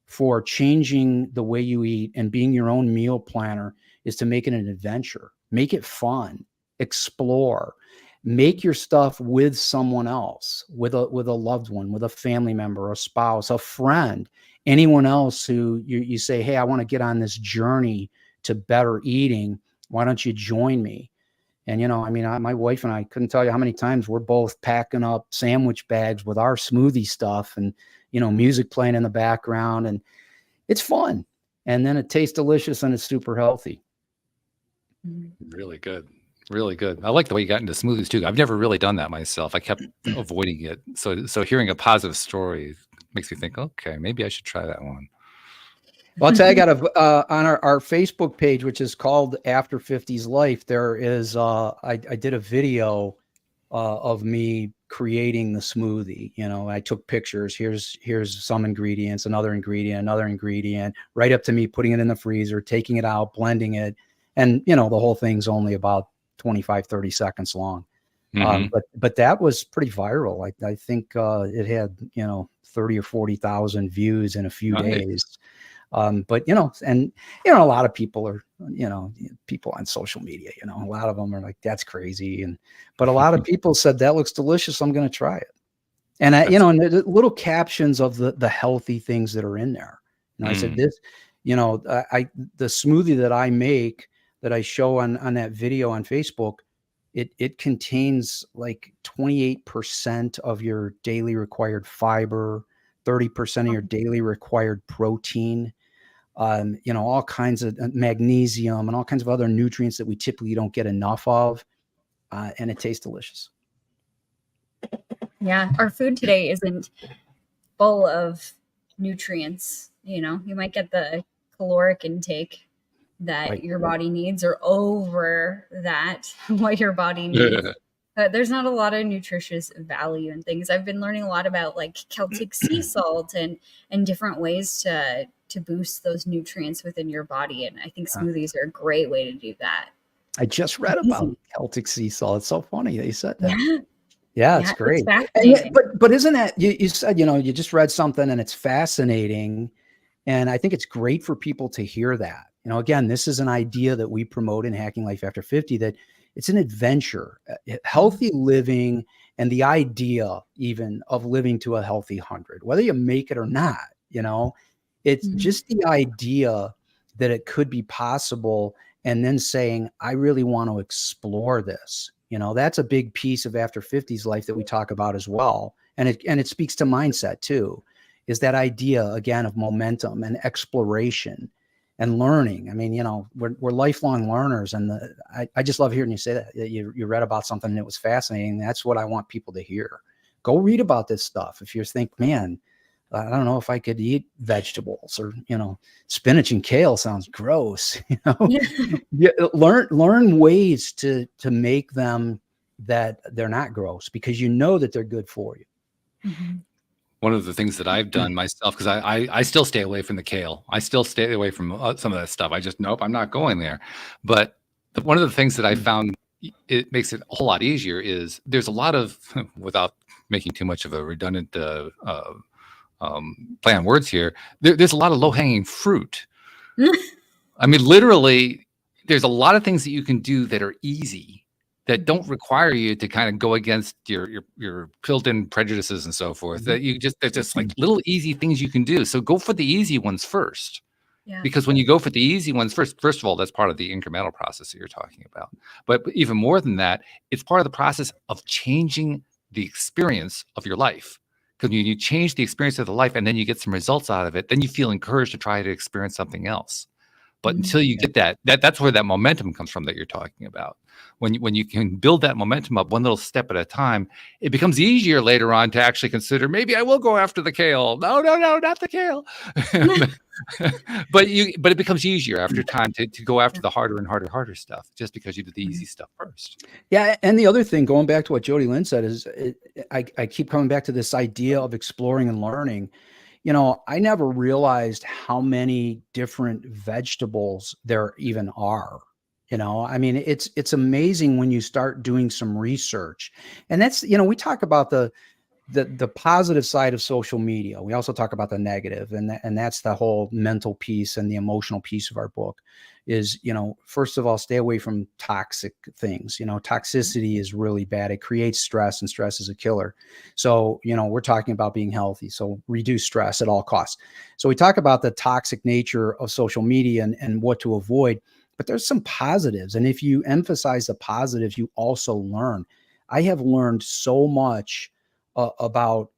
for changing the way you eat and being your own meal planner is to make it an adventure, make it fun, explore, make your stuff with someone else, with a loved one, with a family member, a spouse, a friend, anyone else who you say, hey, I want to get on this journey to better eating. Why don't you join me? And, my wife and I couldn't tell you how many times we're both packing up sandwich bags with our smoothie stuff and, music playing in the background, and it's fun. And then it tastes delicious and it's super healthy. Really good. Really good. I like the way you got into smoothies too. I've never really done that myself. I kept avoiding it. So hearing a positive story makes me think, okay, maybe I should try that one. Well, I'll tell you, I got on our Facebook page, which is called After 50s Life. There is, I did a video of me creating the smoothie. I took pictures. Here's some ingredients, another ingredient, right up to me putting it in the freezer, taking it out, blending it. And, the whole thing's only about 25, 30 seconds long. But that was pretty viral. I think it had, 30 or 40,000 views in a few days. But, and, a lot of people are, people on social media, a lot of them are like, that's crazy. But a lot of people said that looks delicious. I'm going to try it. And and the little captions of the healthy things that are in there. And I said this, the smoothie that I make, that I show on that video on Facebook, it contains like 28% of your daily required fiber, 30% of your daily required protein, all kinds of magnesium and all kinds of other nutrients that we typically don't get enough of. And it tastes delicious. Yeah. Our food today isn't full of nutrients. You might get the caloric intake that your body needs or over that what your body needs. But there's not a lot of nutritious value in things. I've been learning a lot about like Celtic sea salt and different ways to boost those nutrients within your body. And I think smoothies are a great way to do that. I just read about Celtic sea salt. It's so funny that you said that. Yeah, it's great. But isn't that, you said, you just read something and it's fascinating. And I think it's great for people to hear that. Again, this is an idea that we promote in Hacking Life After 50, that it's an adventure, healthy living, and the idea even of living to a healthy 100, whether you make it or not, it's just the idea that it could be possible. And then saying, I really want to explore this. That's a big piece of After 50's life that we talk about as well. And it speaks to mindset too, is that idea again of momentum and exploration and learning. I mean, we're lifelong learners, and I just love hearing you say that you read about something that was fascinating. That's what I want people to hear. Go read about this stuff. If you think, man, I don't know if I could eat vegetables, or, spinach and kale sounds gross. Learn ways to make them that they're not gross, because that they're good for you. Mm-hmm. One of the things that I've done myself, because I still stay away from the kale. I still stay away from some of that stuff. I just, nope, I'm not going there. But one of the things that I found it makes it a whole lot easier is there's a lot of, without making too much of a redundant play on words here, there's a lot of low-hanging fruit. I mean, literally, there's a lot of things that you can do that are easy, that don't require you to kind of go against your built-in prejudices and so forth. That they're just like little easy things you can do. So go for the easy ones first. Yeah. Because when you go for the easy ones first of all, that's part of the incremental process that you're talking about. But even more than that, it's part of the process of changing the experience of your life. Because when you change the experience of the life and then you get some results out of it, then you feel encouraged to try to experience something else. But until you get that's where that momentum comes from that you're talking about. When you can build that momentum up one little step at a time, it becomes easier later on to actually consider, maybe I will go after the kale. No, not the kale. but it becomes easier after time to go after the harder and harder stuff, just because you did the easy stuff first. Yeah. And the other thing, going back to what Jody Lynn said, is I keep coming back to this idea of exploring and learning. You know, I never realized how many different vegetables there even are. You know, I mean, it's amazing when you start doing some research. And that's, you know, we talk about the positive side of social media. We also talk about the negative, and that's the whole mental piece and the emotional piece of our book is, you know, first of all, stay away from toxic things. You know, toxicity is really bad. It creates stress, and stress is a killer. So, you know, we're talking about being healthy. So reduce stress at all costs. So we talk about the toxic nature of social media and what to avoid, but there's some positives. And if you emphasize the positives, you also learn. I have learned so much about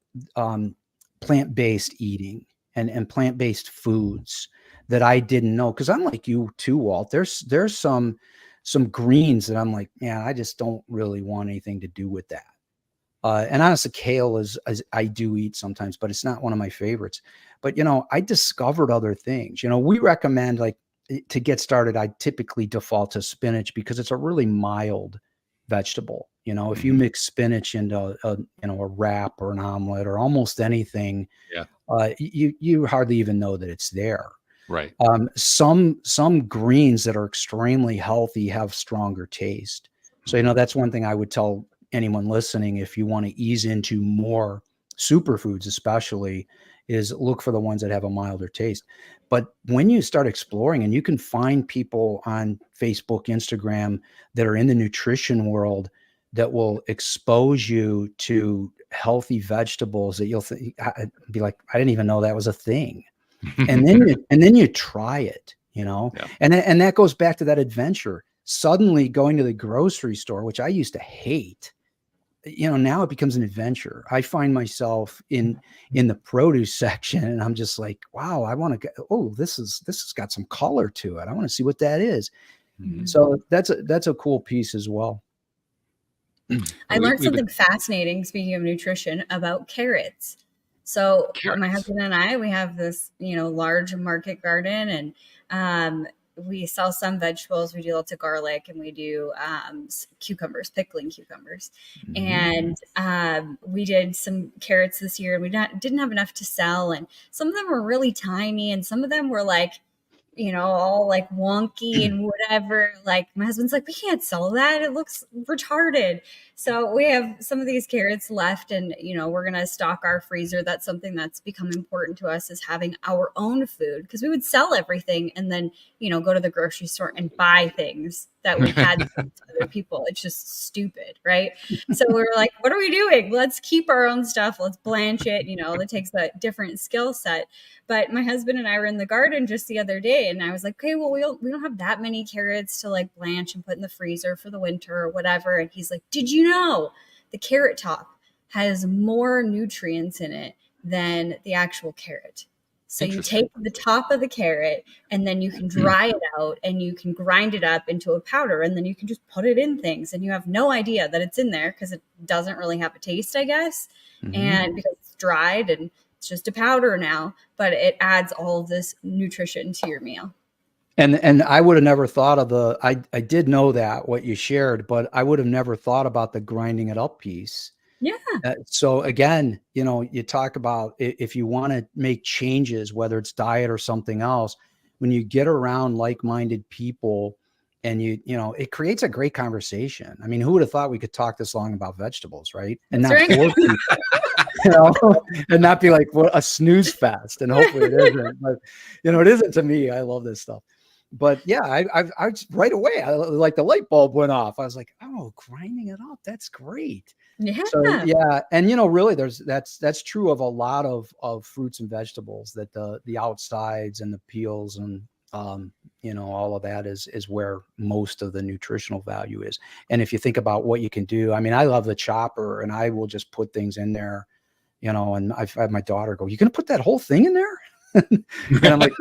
plant-based eating and plant-based foods that I didn't know. Cause I'm like you too, Walt. There's some greens that I'm like, man, I just don't really want anything to do with that. And honestly, kale is I do eat sometimes, but it's not one of my favorites. But, you know, I discovered other things. You know, we recommend, like, to get started, I typically default to spinach because it's a really mild vegetable. You know, if you mix spinach into a wrap or an omelet or almost anything, you hardly even know that it's there. Right. Some greens that are extremely healthy have stronger taste. So, you know, that's one thing I would tell anyone listening, if you want to ease into more superfoods, especially, is look for the ones that have a milder taste. But when you start exploring, and you can find people on Facebook, Instagram that are in the nutrition world that will expose you to healthy vegetables that you'll be like, I didn't even know that was a thing. And then you try it, you know, and that goes back to that adventure. Suddenly going to the grocery store, which I used to hate, you know, now it becomes an adventure. I find myself in the produce section, and I'm just like, wow, I want to get, this has got some color to it. I want to see what that is. So that's a cool piece as well. I learned something fascinating, speaking of nutrition, about carrots. So my husband and I, we have this, you know, large market garden, and we sell some vegetables. We do lots of garlic, and we do cucumbers, pickling cucumbers. And we did some carrots this year, and we didn't have enough to sell. And some of them were really tiny, and some of them were like, you know, all like wonky and whatever. Like, my husband's like, we can't sell that. It looks retarded. So we have some of these carrots left, and, you know, we're going to stock our freezer. That's something that's become important to us, is having our own food, because we would sell everything and then, you know, go to the grocery store and buy things that we had to other people. It's just stupid, right? So we were like, what are we doing? Let's keep our own stuff. Let's blanch it. You know, it takes a different skill set. But my husband and I were in the garden just the other day, and I was like, okay, well, we don't have that many carrots to like blanch and put in the freezer for the winter or whatever. And he's like, did you know the carrot top has more nutrients in it than the actual carrot? So you take the top of the carrot, and then you can dry it out, and you can grind it up into a powder, and then you can just put it in things, and you have no idea that it's in there because it doesn't really have a taste, I guess. And because it's dried and it's just a powder now, but it adds all of this nutrition to your meal. And I would have never thought of I did know that, what you shared, but I would have never thought about the grinding it up piece. Yeah. So again, you know, you talk about if you want to make changes, whether it's diet or something else, when you get around like-minded people and you know, it creates a great conversation. I mean, who would have thought we could talk this long about vegetables, right? And That's not right. bore people, you know, and not be like, what a snooze fest. And hopefully it isn't, but you know, it isn't to me. I love this stuff. But yeah, I right away, like the light bulb went off. I was like, oh, grinding it up. That's great. Yeah. So yeah, and you know, really, that's true of a lot of fruits and vegetables, that the outsides and the peels and you know, all of that is where most of the nutritional value is. And if you think about what you can do, I mean, I love the chopper, and I will just put things in there, you know. And I've had my daughter go, "You gonna put that whole thing in there?" And I'm like,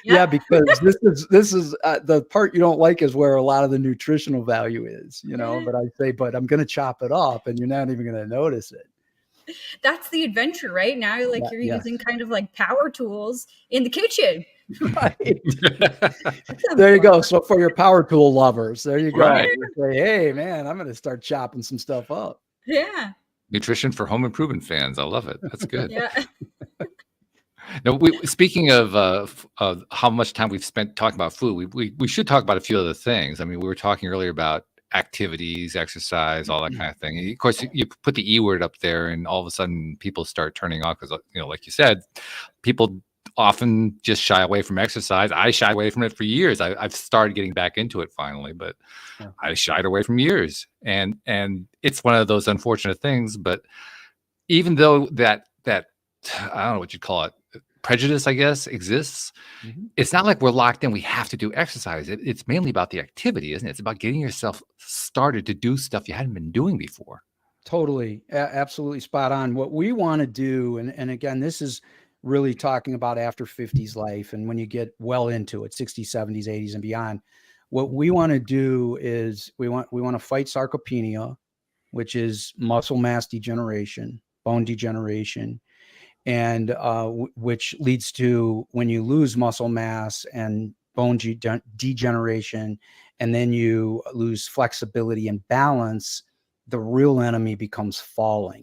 yeah, because this is the part you don't like is where a lot of the nutritional value is, you know. But I say, but I'm going to chop it up, and you're not even going to notice it. That's the adventure, right? Now, like, you're yes. using kind of like power tools in the kitchen. Right. There you go. So for your power tool lovers, there you go. Right. You say, hey, man, I'm going to start chopping some stuff up. Yeah. Nutrition for home improvement fans. I love it. That's good. Yeah. Now, speaking of how much time we've spent talking about food, we should talk about a few other things. I mean, we were talking earlier about activities, exercise, all that kind of thing. And of course, you put the E word up there, and all of a sudden, people start turning off because, you know, like you said, people often just shy away from exercise. I shy away from it for years. I've started getting back into it finally, but I shied away from years, and it's one of those unfortunate things. But even though that I don't know what you'd call it, prejudice, I guess, exists. It's not like we're locked in. We have to do exercise. It's mainly about the activity, isn't it? It's about getting yourself started to do stuff you hadn't been doing before. Totally. Absolutely spot on. What we want to do, and again, this is really talking about after 50s life. And when you get well into it, 60s, 70s, 80s and beyond, what we want to do is we want to fight sarcopenia, which is muscle mass degeneration, bone degeneration, and which leads to, when you lose muscle mass and bone degeneration, and then you lose flexibility and balance, the real enemy becomes falling.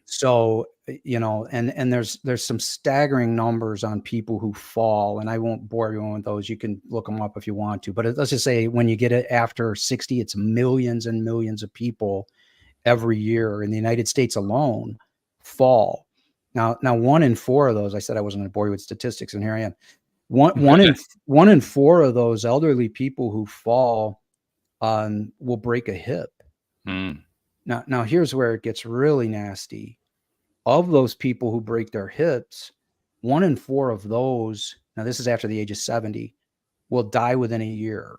So, you know, and there's some staggering numbers on people who fall, and I won't bore you with those. You can look them up if you want to, but let's just say when you get it after 60, it's millions and millions of people every year in the United States alone fall. Now 1 in 4 of those, I said I wasn't going to bore you with statistics, and here I am. One in 4 of those elderly people who fall will break a hip. Now here's where it gets really nasty. Of those people who break their hips, 1 in 4 of those, now this is after the age of 70, will die within a year.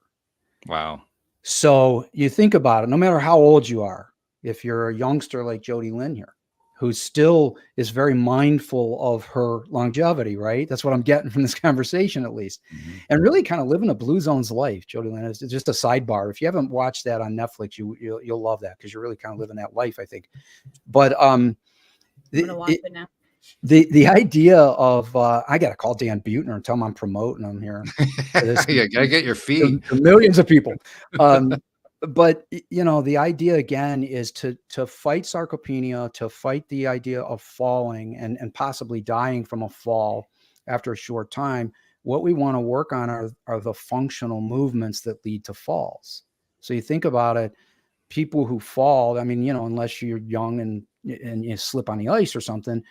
Wow. So you think about it, no matter how old you are, if you're a youngster like Jody Lynn here, who still is very mindful of her longevity, right? That's what I'm getting from this conversation, at least. And really kind of living a Blue Zones life. Jody Lynn is just a sidebar. If you haven't watched that on Netflix, you'll love that, because you're really kind of living that life, I think. But I'm gonna watch it now. The idea of I gotta call Dan Buettner and tell him I'm promoting him here. You gotta get your fee. To millions of people. But you know, the idea again is to fight sarcopenia, to fight the idea of falling and possibly dying from a fall after a short time. What we want to work on are the functional movements that lead to falls. So you think about it, people who fall, I mean, you know, unless you're young and you slip on the ice or something,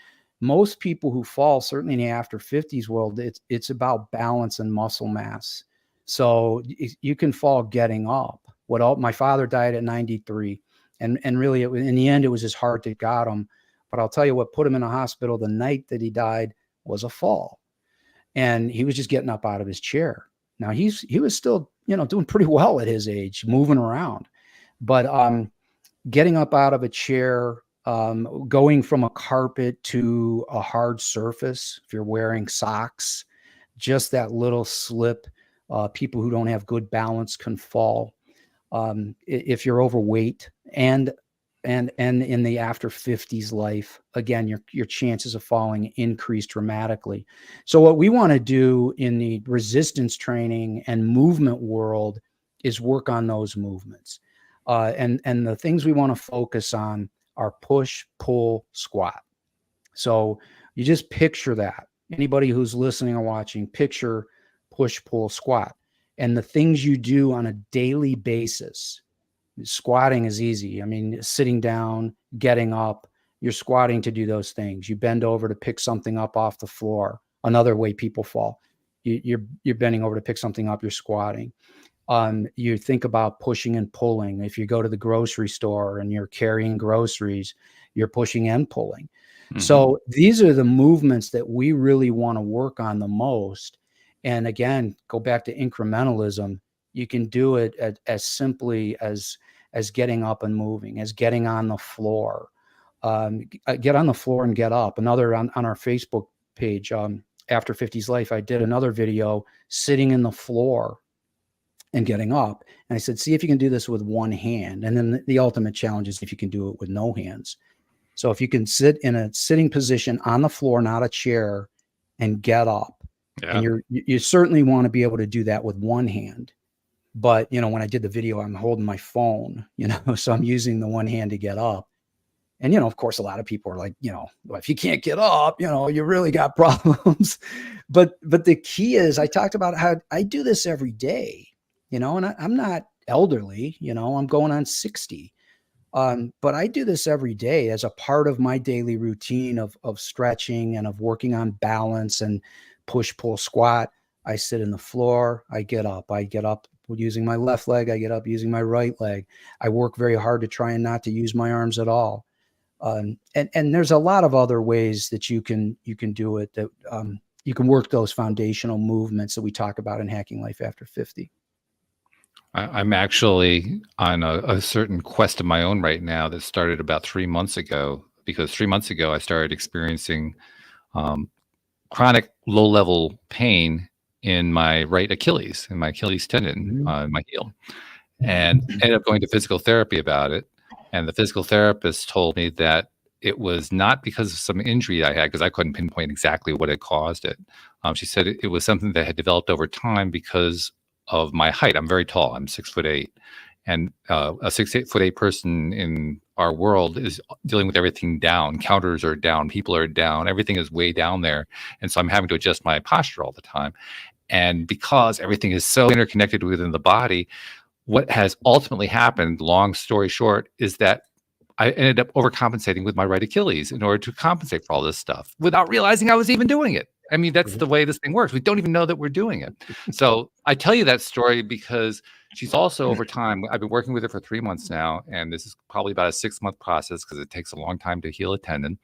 most people who fall, certainly in the after 50s world, it's about balance and muscle mass. So you can fall getting up. My father died at 93, and really in the end, it was his heart that got him. But I'll tell you what put him in the hospital the night that he died was a fall. And he was just getting up out of his chair. Now he was still, you know, doing pretty well at his age, moving around, but getting up out of a chair, going from a carpet to a hard surface, if you're wearing socks, just that little slip, people who don't have good balance can fall. If you're overweight and in the after 50s life, again, your chances of falling increase dramatically. So what we want to do in the resistance training and movement world is work on those movements. And the things we want to focus on are push, pull, squat. So you just picture that. Anybody who's listening or watching, picture push, pull, squat. And the things you do on a daily basis, squatting is easy. I mean, sitting down, getting up, you're squatting to do those things. You bend over to pick something up off the floor. Another way people fall. You're bending over to pick something up, you're squatting. You think about pushing and pulling. If you go to the grocery store and you're carrying groceries, you're pushing and pulling. Mm-hmm. So these are the movements that we really want to work on the most. And again, go back to incrementalism. You can do it as simply as getting up and moving, as getting on the floor. Get on the floor and get up. Another on our Facebook page, After 50's Life, I did another video sitting in the floor and getting up. And I said, see if you can do this with one hand. And then the ultimate challenge is if you can do it with no hands. So if you can sit in a sitting position on the floor, not a chair, and get up. Yeah. And you certainly want to be able to do that with one hand. But, when I did the video, I'm holding my phone, so I'm using the one hand to get up. And, of course, a lot of people are like, well, if you can't get up, you really got problems. But the key is, I talked about how I do this every day, and I'm not elderly, I'm going on 60. But I do this every day as a part of my daily routine of stretching and of working on balance and push, pull, squat. I sit in the floor. I get up using my left leg. I get up using my right leg. I work very hard to try and not to use my arms at all. And there's a lot of other ways that you can do it, that you can work those foundational movements that we talk about in Hacking Life After 50. I'm actually on a certain quest of my own right now that started about 3 months ago, because 3 months ago I started experiencing chronic low-level pain in my right Achilles, in my Achilles tendon, my heel, and ended up going to physical therapy about it. And the physical therapist told me that it was not because of some injury I had, because I couldn't pinpoint exactly what had caused it. She said it was something that had developed over time because of my height. I'm very tall. I'm 6'8", and a 6'8" person in our world is dealing with everything down. Counters are down. People are down. Everything is way down there. And so I'm having to adjust my posture all the time. And because everything is so interconnected within the body, what has ultimately happened, long story short, is that I ended up overcompensating with my right Achilles in order to compensate for all this stuff without realizing I was even doing it. I mean, that's the way this thing works. We don't even know that we're doing it. So I tell you that story because she's also, over time, I've been working with her for 3 months now, and this is probably about a 6-month process because it takes a long time to heal a tendon.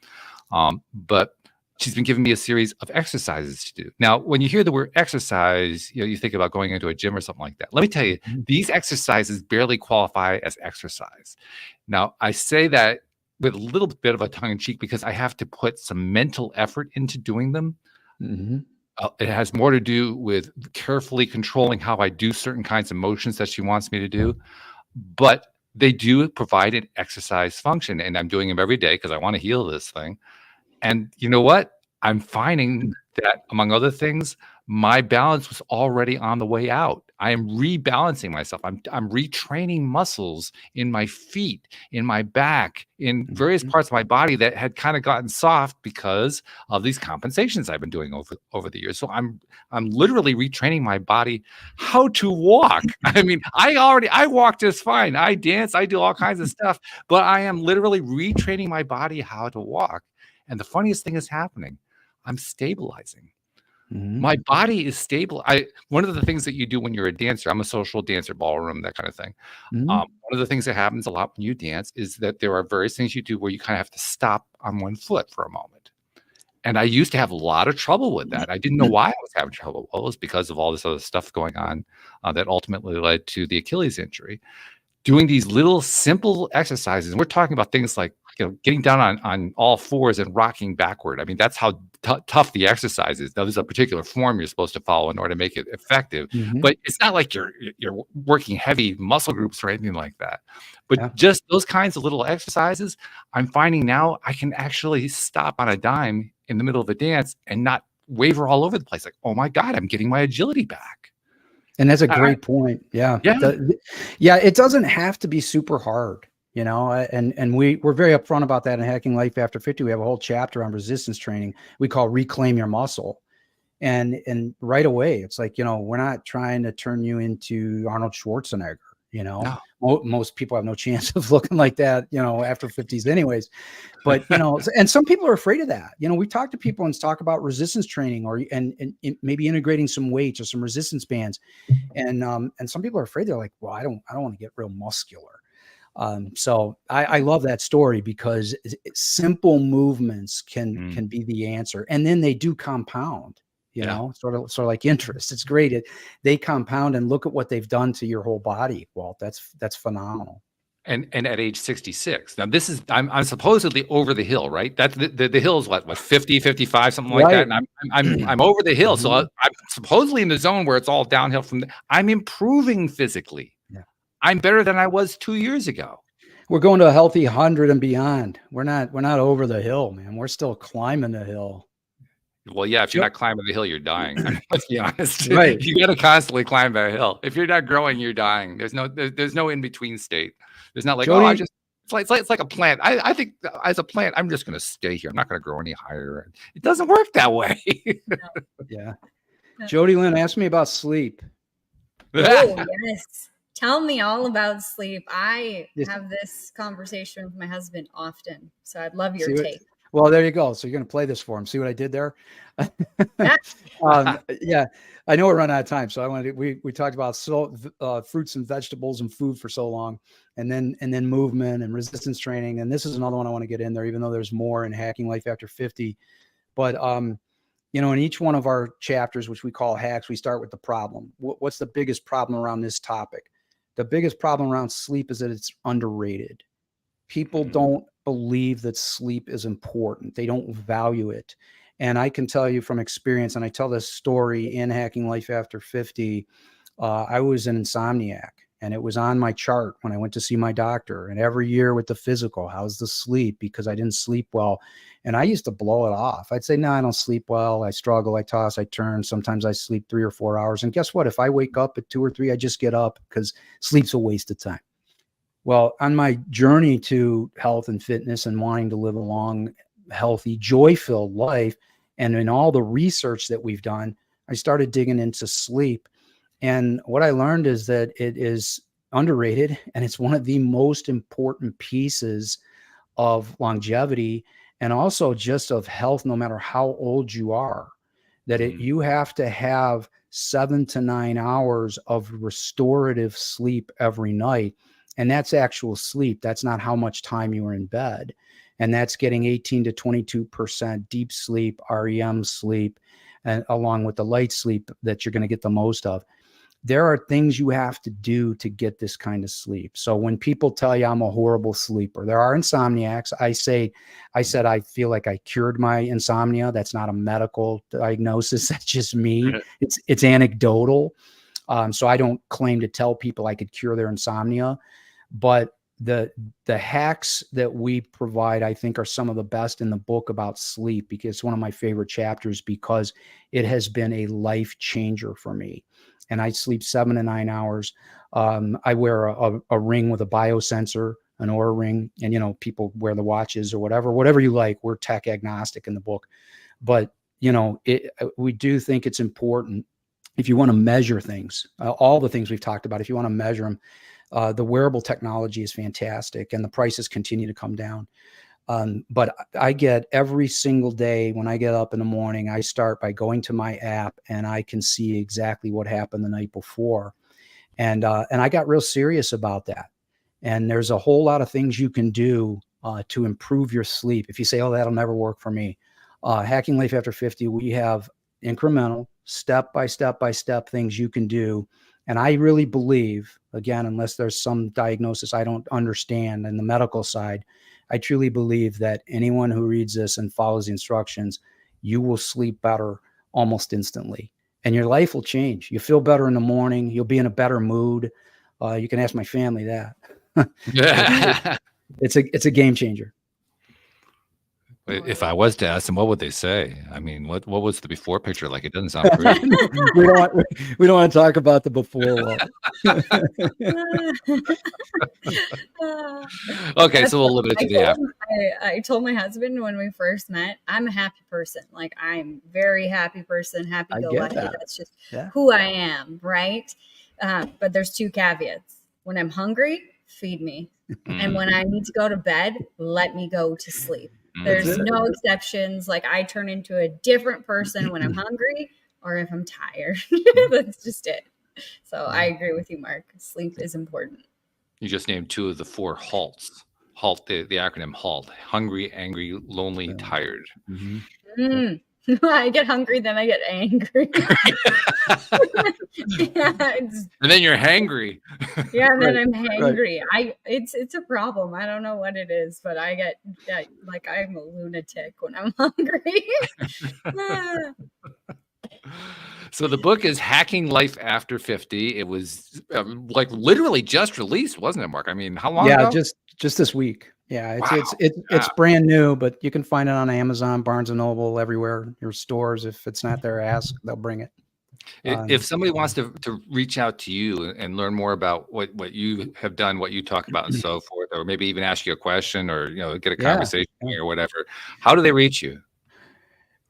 But she's been giving me a series of exercises to do. Now, when you hear the word exercise, you think about going into a gym or something like that. Let me tell you, these exercises barely qualify as exercise. Now, I say that with a little bit of a tongue in cheek because I have to put some mental effort into doing them. It has more to do with carefully controlling how I do certain kinds of motions that she wants me to do. But they do provide an exercise function, and I'm doing them every day because I want to heal this thing. And you know what? I'm finding that, among other things, my balance was already on the way out. I am rebalancing myself. I'm retraining muscles in my feet, in my back, in various parts of my body that had kind of gotten soft because of these compensations I've been doing over the years. So I'm literally retraining my body how to walk. I mean, I walk just fine. I dance, I do all kinds of stuff, but I am literally retraining my body how to walk. And the funniest thing is happening. I'm stabilizing. My body is stable. One of the things that you do when you're a dancer, I'm a social dancer, ballroom, that kind of thing. One of the things that happens a lot when you dance is that there are various things you do where you kind of have to stop on one foot for a moment. And I used to have a lot of trouble with that. I didn't know why I was having trouble. Well, it was because of all this other stuff going on that ultimately led to the Achilles injury. Doing these little simple exercises, and we're talking about things like getting down on all fours and rocking backward. I mean, that's how tough the exercise is. Now, there's a particular form you're supposed to follow in order to make it effective, but it's not like you're working heavy muscle groups or anything like that. But just those kinds of little exercises, I'm finding now I can actually stop on a dime in the middle of a dance and not waver all over the place. Like, oh my God, I'm getting my agility back. And that's a great point. Yeah. It doesn't have to be super hard, and we're very upfront about that in Hacking Life After 50. We have a whole chapter on resistance training we call Reclaim Your Muscle. And right away, it's like, we're not trying to turn you into Arnold Schwarzenegger. No. Most people have no chance of looking like that, after 50s anyways. But, and some people are afraid of that. We talk to people and talk about resistance training and maybe integrating some weights or some resistance bands. And some people are afraid. They're like, well, I don't want to get real muscular. So I love that story because simple movements can be the answer. And then they do compound, sort of like interest. It's great. They compound, and look at what they've done to your whole body, Walt. That's phenomenal. And at age 66. Now this is, I'm supposedly over the hill, right? That's the hill is what 50, 55, something like that. And I'm over the hill. So I'm supposedly in the zone where it's all downhill from I'm improving physically. Yeah. I'm better than I was 2 years ago. We're going to a healthy 100 and beyond. We're not over the hill, man. We're still climbing the hill. Well, yeah, if you're not climbing the hill, you're dying. I mean, let's be honest. Right. You got to constantly climb that hill. If you're not growing, you're dying. There's no in between state. There's not like, Jody, it's like a plant. I think as a plant, I'm just going to stay here. I'm not going to grow any higher. It doesn't work that way. Yeah. Jody Lynn, ask me about sleep. Oh, yes. Tell me all about sleep. I have this conversation with my husband often, so I'd love your take. Well, there you go. So you're going to play this for him. See what I did there? Yeah, I know we're running out of time. So we talked about fruits and vegetables and food for so long, and then movement and resistance training. And this is another one I want to get in there, even though there's more in Hacking Life After 50. But, in each one of our chapters, which we call hacks, we start with the problem. What's the biggest problem around this topic? The biggest problem around sleep is that it's underrated. People don't believe that sleep is important. They don't value it. And I can tell you from experience, and I tell this story in Hacking Life After 50, I was an insomniac, and it was on my chart when I went to see my doctor. And every year with the physical, how's the sleep? Because I didn't sleep well. And I used to blow it off. I'd say, no, I don't sleep well. I struggle. I toss, I turn. Sometimes I sleep 3 or 4 hours. And guess what? If I wake up at 2 or 3, I just get up because sleep's a waste of time. Well, on my journey to health and fitness and wanting to live a long, healthy, joy-filled life, and in all the research that we've done, I started digging into sleep. And what I learned is that it is underrated, and it's one of the most important pieces of longevity and also just of health, no matter how old you are, that you have to have 7 to 9 hours of restorative sleep every night. And that's actual sleep. That's not how much time you were in bed. And that's getting 18 to 22% deep sleep, REM sleep, and along with the light sleep that you're going to get the most of. There are things you have to do to get this kind of sleep. So when people tell you I'm a horrible sleeper, there are insomniacs. I said I feel like I cured my insomnia. That's not a medical diagnosis. That's just me. It's anecdotal. So I don't claim to tell people I could cure their insomnia. But the hacks that we provide, I think, are some of the best in the book about sleep, because it's one of my favorite chapters because it has been a life changer for me. And I sleep 7 to 9 hours. I wear a ring with a biosensor, an Oura ring, and people wear the watches or whatever you like. We're tech agnostic in the book, but we do think it's important if you want to measure things, all the things we've talked about. If you want to measure them. The wearable technology is fantastic, and the prices continue to come down. But I get every single day when I get up in the morning, I start by going to my app, and I can see exactly what happened the night before. And I got real serious about that. And there's a whole lot of things you can do to improve your sleep. If you say, oh, that'll never work for me. Hacking Life After 50, we have incremental, step by step things you can do. And I really believe, again, unless there's some diagnosis I don't understand in the medical side, I truly believe that anyone who reads this and follows the instructions, you will sleep better almost instantly. And your life will change. You feel better in the morning. You'll be in a better mood. You can ask my family that. It's a game changer. If I was to ask them, what would they say? I mean, what was the before picture like? It doesn't sound pretty. we don't want to talk about the before. Okay, so we'll limit it to the after. I told my husband when we first met, I'm a happy person. Like, I'm very happy person, happy go lucky. That's just who I am, right? But there's 2 caveats. When I'm hungry, feed me. And when I need to go to bed, let me go to sleep. There's no exceptions. Like, I turn into a different person when I'm hungry or if I'm tired. That's just it. So I agree with you, Mark. Sleep is important. You just named 2 of the 4 halts. HALT, the acronym HALT: hungry, angry, lonely, tired. I get hungry, then I get angry. And then you're hangry. Yeah, and then I'm hangry. It's a problem. I don't know what it is, but I get like I'm a lunatic when I'm hungry. So the book is Hacking Life After 50. It was like literally just released, wasn't it, Mark? I mean, how long ago? Yeah, just this week. Yeah, it's brand new, but you can find it on Amazon, Barnes & Noble, everywhere. Your stores, if it's not there, ask, they'll bring it. If somebody wants to reach out to you and learn more about what you have done, what you talk about and so forth, or maybe even ask you a question or, get a conversation or whatever, how do they reach you?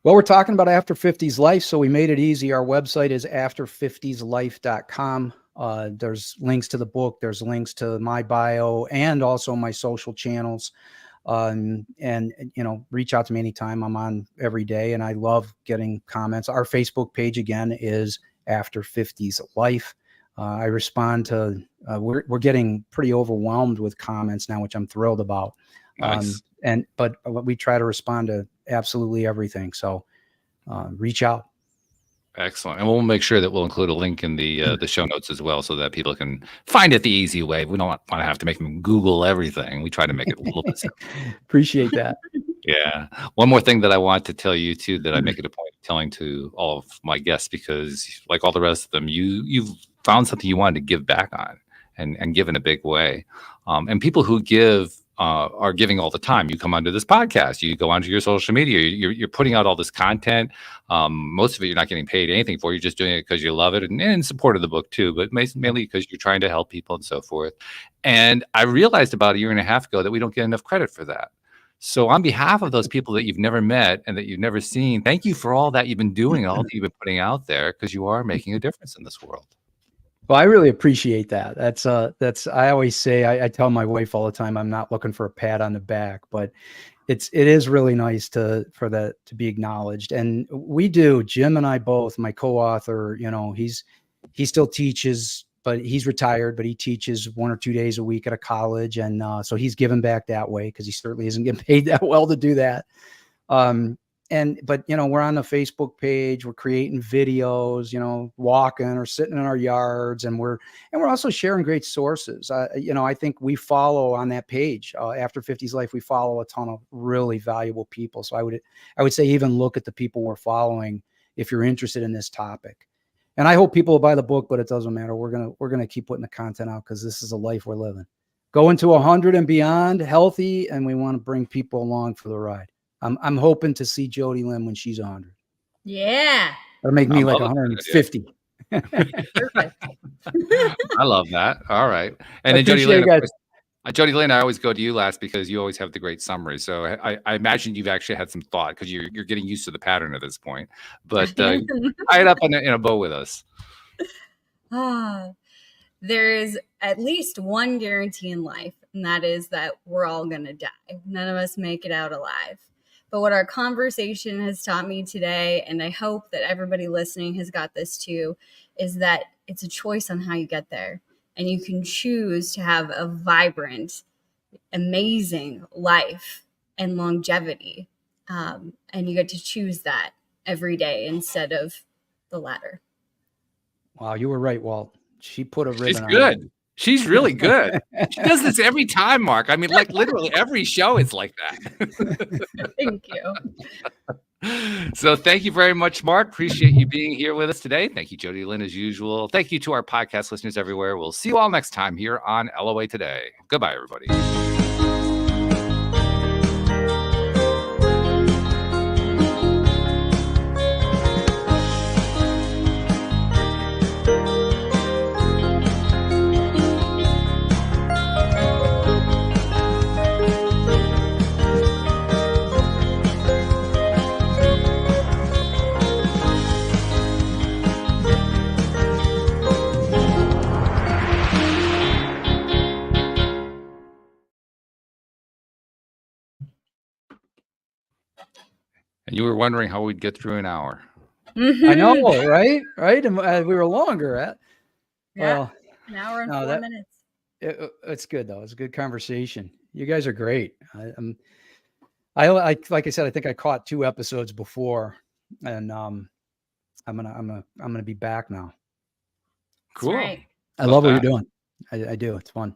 Well, we're talking about After 50s Life, so we made it easy. Our website is after50slife.com. There's links to the book. There's links to my bio and also my social channels. And reach out to me anytime. I'm on every day, and I love getting comments. Our Facebook page, again, is After 50s Life. I respond to, we're getting pretty overwhelmed with comments now, which I'm thrilled about. Nice. But we try to respond to absolutely everything. So reach out. Excellent. And we'll make sure that we'll include a link in the show notes as well so that people can find it the easy way. We don't want to have to make them Google everything. We try to make it a little bit simple. Appreciate that. Yeah. One more thing that I want to tell you too, that I make it a point of telling to all of my guests, because like all the rest of them, you've found something you wanted to give back on and give in a big way. And people who give are giving all the time. You come onto this podcast, you go onto your social media, you're putting out all this content. Most of it you're not getting paid anything for. You're just doing it because you love it and in support of the book too, but mainly because you're trying to help people and so forth. And I realized about 1.5 years ago that we don't get enough credit for that. So on behalf of those people that you've never met and that you've never seen, thank you for all that you've been doing, all that you've been putting out there, because you are making a difference in this world. Well, I really appreciate that. I always say, I tell my wife all the time, I'm not looking for a pat on the back, but it is really nice for that to be acknowledged. And we do, Jim and I both, my co-author, he still teaches, but he's retired, but he teaches 1 or 2 days a week at a college. And so he's giving back that way, because he certainly isn't getting paid that well to do that. But we're on the Facebook page, we're creating videos, walking or sitting in our yards, and we're also sharing great sources. I think we follow on that page, After 50s Life, we follow a ton of really valuable people. So I would say even look at the people we're following if you're interested in this topic. And I hope people will buy the book, but it doesn't matter. We're gonna keep putting the content out, because this is a life we're living. Going to 100 and beyond, healthy, and we want to bring people along for the ride. I'm hoping to see Jody Lynn when she's 100. Yeah. That'll make me like 150. Perfect. I love that. All right. And then Jody Lynn, I always go to you last because you always have the great summary. So I imagine you've actually had some thought, because you're getting used to the pattern at this point. But tie it up in a bow with us. There is at least one guarantee in life, and that is that we're all going to die. None of us make it out alive. But what our conversation has taught me today, and I hope that everybody listening has got this too, is that it's a choice on how you get there. And you can choose to have a vibrant, amazing life and longevity. And you get to choose that every day instead of the latter. Wow, you were right, Walt. She put a ribbon on. She's good. She's really good. She does this every time, Mark. I mean, like literally every show is like that. Thank you. So thank you very much, Mark. Appreciate you being here with us today. Thank you, Jody Lynn, as usual. Thank you to our podcast listeners everywhere. We'll see you all next time here on LOA Today. Goodbye, everybody. And you were wondering how we'd get through an hour. I know, right? Right? And we were longer. Well, an hour and no, 4 minutes. It's good though. It's a good conversation. You guys are great. Like I said, I think I caught 2 episodes before, and I'm gonna be back now. Cool. Right. I love what you're doing. I do. It's fun.